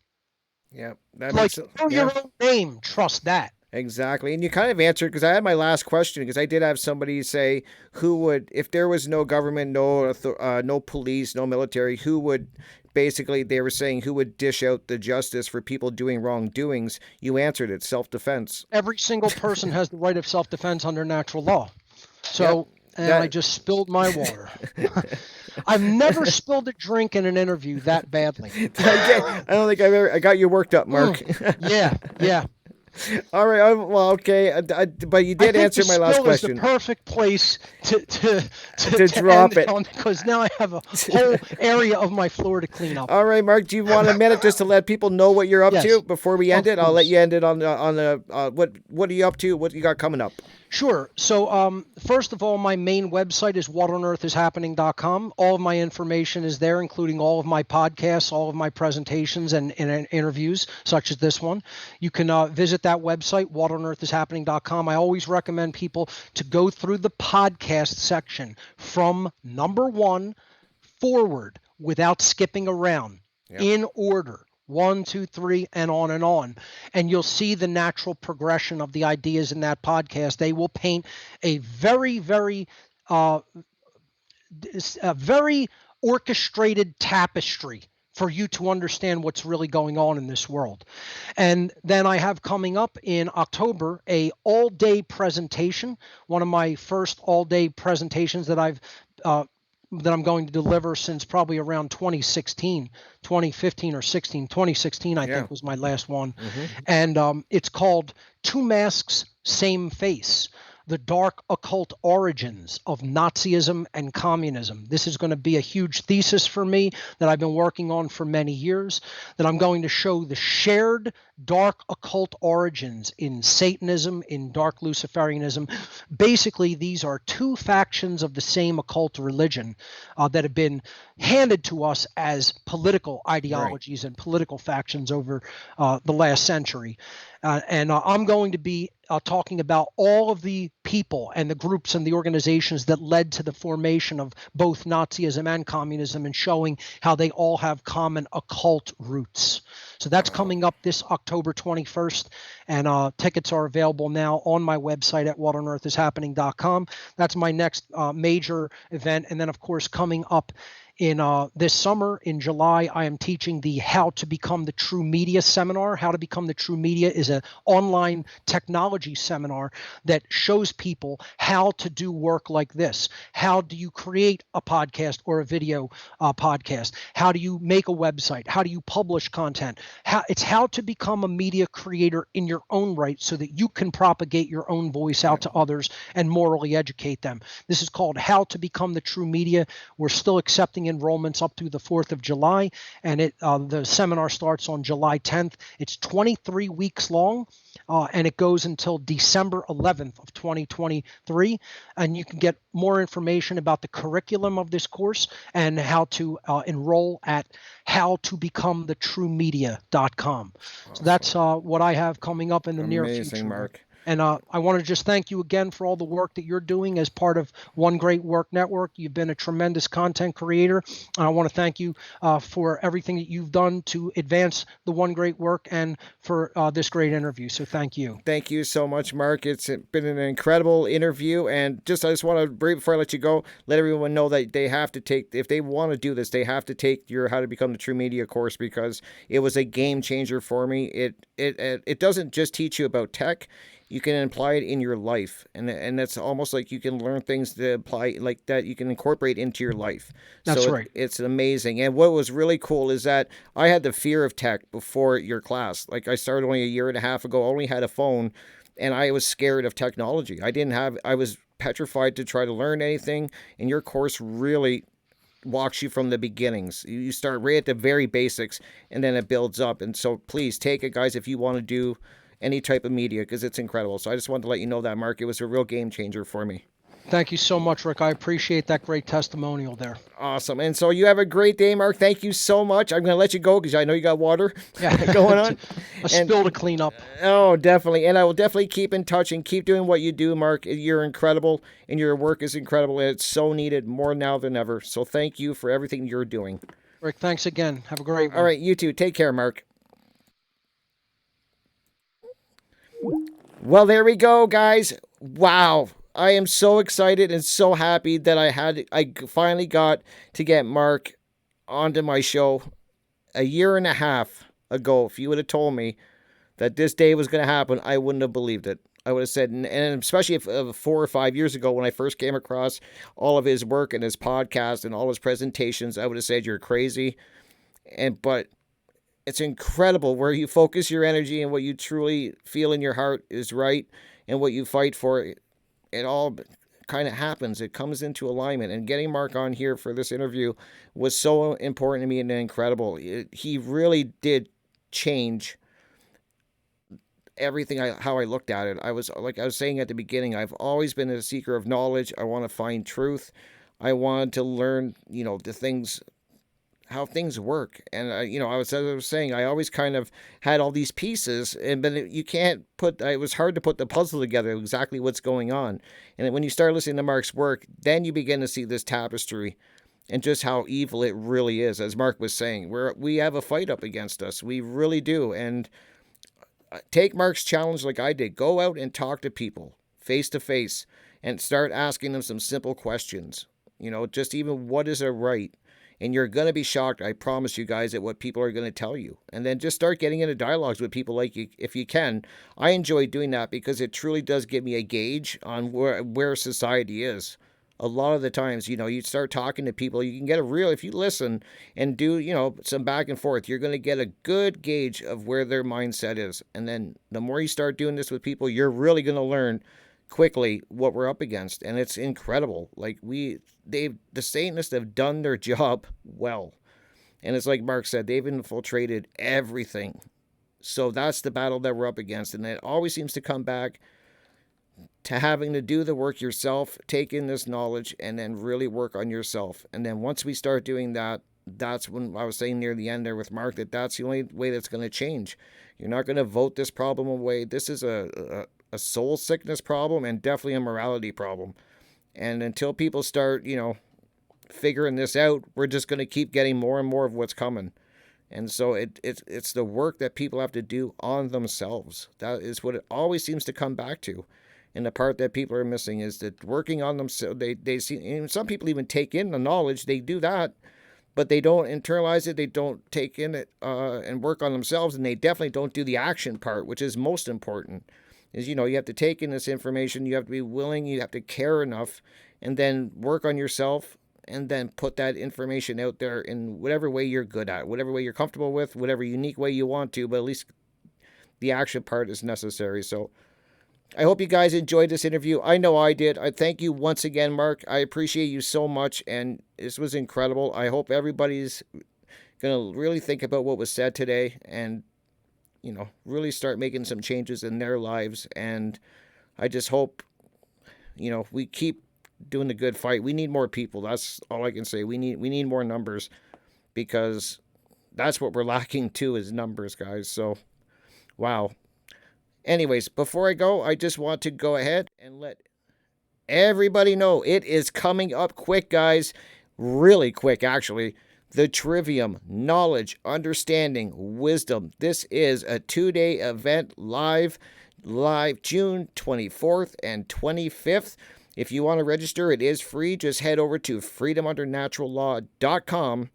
Yeah, that Like, makes know your own name. Trust that. Exactly. And you kind of answered, because I had my last question, because I did have somebody say, who would, if there was no government, no police, no military, who would, basically they were saying, who would dish out the justice for people doing wrongdoings? You answered it, self-defense. Every single person has the right of self-defense under natural law. So, Yep, and I just spilled my water. I've never spilled a drink in an interview that badly. I don't think I got you worked up, Mark. Yeah. All right. Well, okay. But you did answer my last question. Is the perfect place to drop it, because now I have a whole area of my floor to clean up. All right, Mark. Do you want a minute just to let people know what you're up to before we end it? I'll let you end it on the what are you up to? What you got coming up? Sure. So, first of all, my main website is whatonearthishappening.com. All of my information is there, including all of my podcasts, all of my presentations and interviews, such as this one. You can visit that website, whatonearthishappening.com. I always recommend people to go through the podcast section from number 1 forward without skipping around, in order. 1, 2, 3, and on. And you'll see the natural progression of the ideas in that podcast. They will paint a very, very orchestrated tapestry for you to understand what's really going on in this world. And then I have coming up in October a all-day presentation, one of my first all-day presentations that I'm going to deliver since probably around 2015 or 16. 2016, I think, was my last one. And it's called Two Masks, Same Face: The Dark Occult Origins of Nazism and Communism. This is going to be a huge thesis for me that I've been working on for many years, that I'm going to show the shared dark occult origins in Satanism, in dark Luciferianism. Basically, these are two factions of the same occult religion that have been handed to us as political ideologies and political factions over the last century. And I'm going to be talking about all of the people and the groups and the organizations that led to the formation of both Nazism and communism, and showing how they all have common occult roots. So that's coming up this October 21st, and tickets are available now on my website at whatonearthishappening.com. That's my next major event. And then, of course, coming up in this summer, in July, I am teaching the How to Become the True Media seminar. How to Become the True Media is an online technology seminar that shows people how to do work like this. How do you create a podcast or a video podcast? How do you make a website? How do you publish content? It's how to become a media creator in your own right, so that you can propagate your own voice out to others and morally educate them. This is called How to Become the True Media. We're still accepting enrollments up through the 4th of July, and the seminar starts on July 10th. It's 23 weeks long, and it goes until December 11th of 2023. And you can get more information about the curriculum of this course and how to enroll at howtobecomethetruemedia.com. Awesome. So that's what I have coming up in the near future. Amazing, Mark. And I want to just thank you again for all the work that you're doing as part of One Great Work Network. You've been a tremendous content creator. And I want to thank you for everything that you've done to advance the One Great Work, and for this great interview. So thank you. Thank you so much, Mark. It's been an incredible interview. And I just want to, before I let you go, let everyone know that they have to take, if they want to do this, they have to take your How to Become the True Media course, because it was a game changer for me. It doesn't just teach you about tech. You can apply it in your life, and it's almost like you can learn things to apply like that you can incorporate into your life. That's right. It's amazing. And what was really cool is that I had the fear of tech before your class. Like, I started only a year and a half ago, only had a phone, and I was scared of technology. I was petrified to try to learn anything, and your course really walks you from the beginnings. You start right at the very basics, and then it builds up. And so please take it, guys, if you want to do any type of media, because it's incredible. So I just wanted to let you know that, Mark. It was a real game changer for me. Thank you so much, Rick. I appreciate that great testimonial there. Awesome. And so you have a great day, Mark. Thank you so much. I'm going to let you go because I know you got water going on. A spill to clean up. Oh, definitely. And I will definitely keep in touch and keep doing what you do, Mark. You're incredible, and your work is incredible, and it's so needed more now than ever. So thank you for everything you're doing. Rick, thanks again. Have a great one. All right, you too. Take care, Mark. Well, there we go, guys. Wow. I am so excited and so happy that I finally got to get Mark onto my show a year and a half ago. If you would have told me that this day was going to happen, I wouldn't have believed it. I would have said, and especially if 4 or 5 years ago when I first came across all of his work and his podcast and all his presentations, I would have said you're crazy. But it's incredible where you focus your energy and what you truly feel in your heart is right and what you fight for. It all kind of happens. It comes into alignment. And getting Mark on here for this interview was so important to me and incredible. He really did change everything, how I looked at it. I was saying at the beginning, I've always been a seeker of knowledge. I want to find truth. I wanted to learn, the things, how things work. And I was saying, I always kind of had all these pieces, but you can't it was hard to put the puzzle together, exactly what's going on. And when you start listening to Mark's work, then you begin to see this tapestry and just how evil it really is. As Mark was saying, we have a fight up against us. We really do. And take Mark's challenge like I did. Go out and talk to people face to face and start asking them some simple questions. Just even what is a right? And you're going to be shocked, I promise you guys, at what people are going to tell you. And then just start getting into dialogues with people like you, if you can. I enjoy doing that because it truly does give me a gauge on where society is. A lot of the times, you start talking to people, you can get if you listen and do, some back and forth, you're going to get a good gauge of where their mindset is. And then the more you start doing this with people, you're really going to learn quickly what we're up against. And it's incredible. Like the Satanists have done their job well. And it's like Mark said, they've infiltrated everything. So that's the battle that we're up against. And it always seems to come back to having to do the work yourself, take in this knowledge, and then really work on yourself. And then once we start doing that, that's when I was saying near the end there with Mark, that's the only way that's going to change. You're not going to vote this problem away. This is a soul sickness problem and definitely a morality problem. And until people start, figuring this out, we're just going to keep getting more and more of what's coming. And so it's the work that people have to do on themselves. That is what it always seems to come back to. And the part that people are missing is that working on themselves. They see, and some people even take in the knowledge. They do that, but they don't internalize it. They don't take in it and work on themselves. And they definitely don't do the action part, which is most important. Is, you have to take in this information. You have to be willing. You have to care enough, and then work on yourself, and then put that information out there in whatever way you're good at, whatever way you're comfortable with, whatever unique way you want to, but at least the action part is necessary. So I hope you guys enjoyed this interview. I know I did. I thank you once again, Mark. I appreciate you so much, and this was incredible. I hope everybody's going to really think about what was said today and, really start making some changes in their lives. And I just hope, we keep doing the good fight. We need more people. That's all I can say. We need more numbers, because that's what we're lacking too, is numbers, guys. So, wow. Anyways, before I go, I just want to go ahead and let everybody know it is coming up quick, guys. Really quick, actually. The Trivium, Knowledge, Understanding, Wisdom. This is a 2-day event live June 24th and 25th. If you want to register, it is free. Just head over to freedomundernaturallaw.com.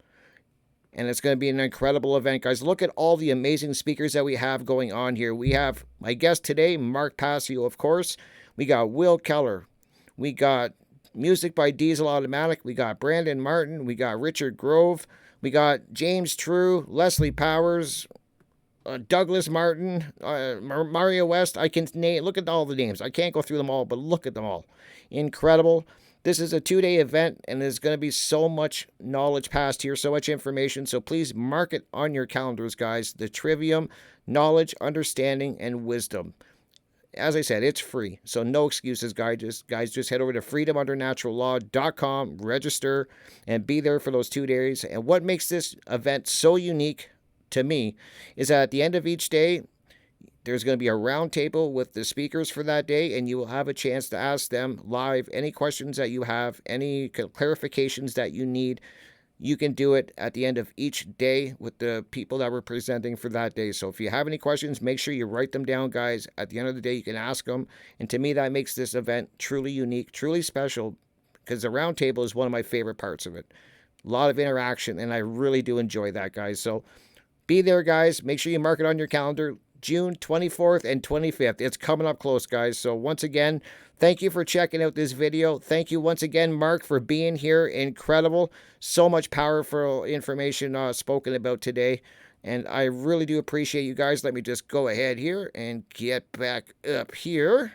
And it's going to be an incredible event, guys. Look at all the amazing speakers that we have going on here. We have my guest today, Mark Passio, of course. We got Will Keller. We got music by Diesel Automatic. We got Brandon Martin. We got Richard Grove. We got James True, Leslie Powers, Douglas Martin, Mario West. I can name, look at all the names. I can't go through them all, but look at them all. Incredible. This is a 2-day event, and there's going to be so much knowledge passed here, so much information. So please mark it on your calendars, guys. The Trivium, knowledge, understanding, and wisdom. As I said, it's free, so no excuses, guys. Just head over to freedomundernaturallaw.com, register, and be there for those 2 days. And what makes this event so unique to me is that at the end of each day, there's going to be a round table with the speakers for that day, and you will have a chance to ask them live any questions that you have, any clarifications that you need. You can do it at the end of each day with the people that were presenting for that day. So if you have any questions, make sure you write them down, guys. At the end of the day, you can ask them. And to me, that makes this event truly unique, truly special, because the round table is one of my favorite parts of it. A lot of interaction, and I really do enjoy that, guys. So be there, guys. Make sure you mark it on your calendar. June 24th and 25th. It's coming up close, guys. So once again, thank you for checking out this video. Thank you once again, Mark, for being here. Incredible. So much powerful information spoken about today. And I really do appreciate you guys. Let me just go ahead here and get back up here.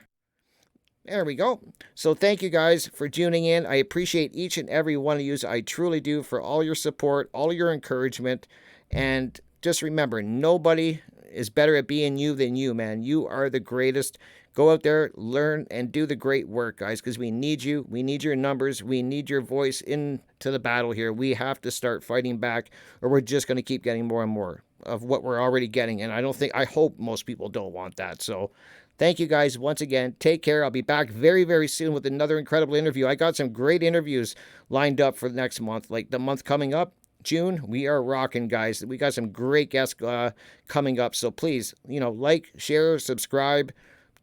There we go. So thank you guys for tuning in. I appreciate each and every one of you. I truly do, for all your support, all your encouragement. And just remember, nobody is better at being you than you, man. You are the greatest. Go out there, learn, and do the great work, guys, because we need you. We need your numbers. We need your voice into the battle here. We have to start fighting back, or we're just going to keep getting more and more of what we're already getting. And I hope most people don't want that. So thank you, guys, once again. Take care. I'll be back very, very soon with another incredible interview. I got some great interviews lined up for the next month, like the month coming up. June, we are rocking, guys. We got some great guests coming up. So please, like, share, subscribe,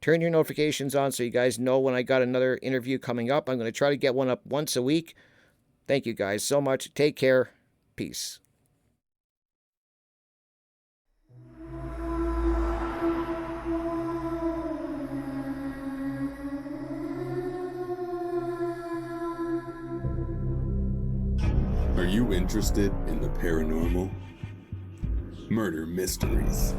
turn your notifications on so you guys know when I got another interview coming up. I'm going to try to get one up once a week. Thank you guys so much. Take care. Peace. Are you interested in the paranormal, murder mysteries,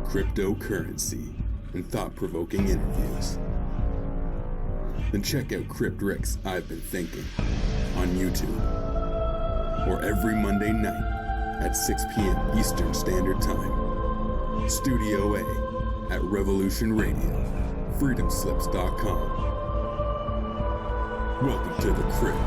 cryptocurrency, and thought-provoking interviews? Then check out Crypt Rick's I've Been Thinking on YouTube, or every Monday night at 6 p.m. Eastern Standard Time. Studio A at Revolution Radio, freedomslips.com. Welcome to the Crypt.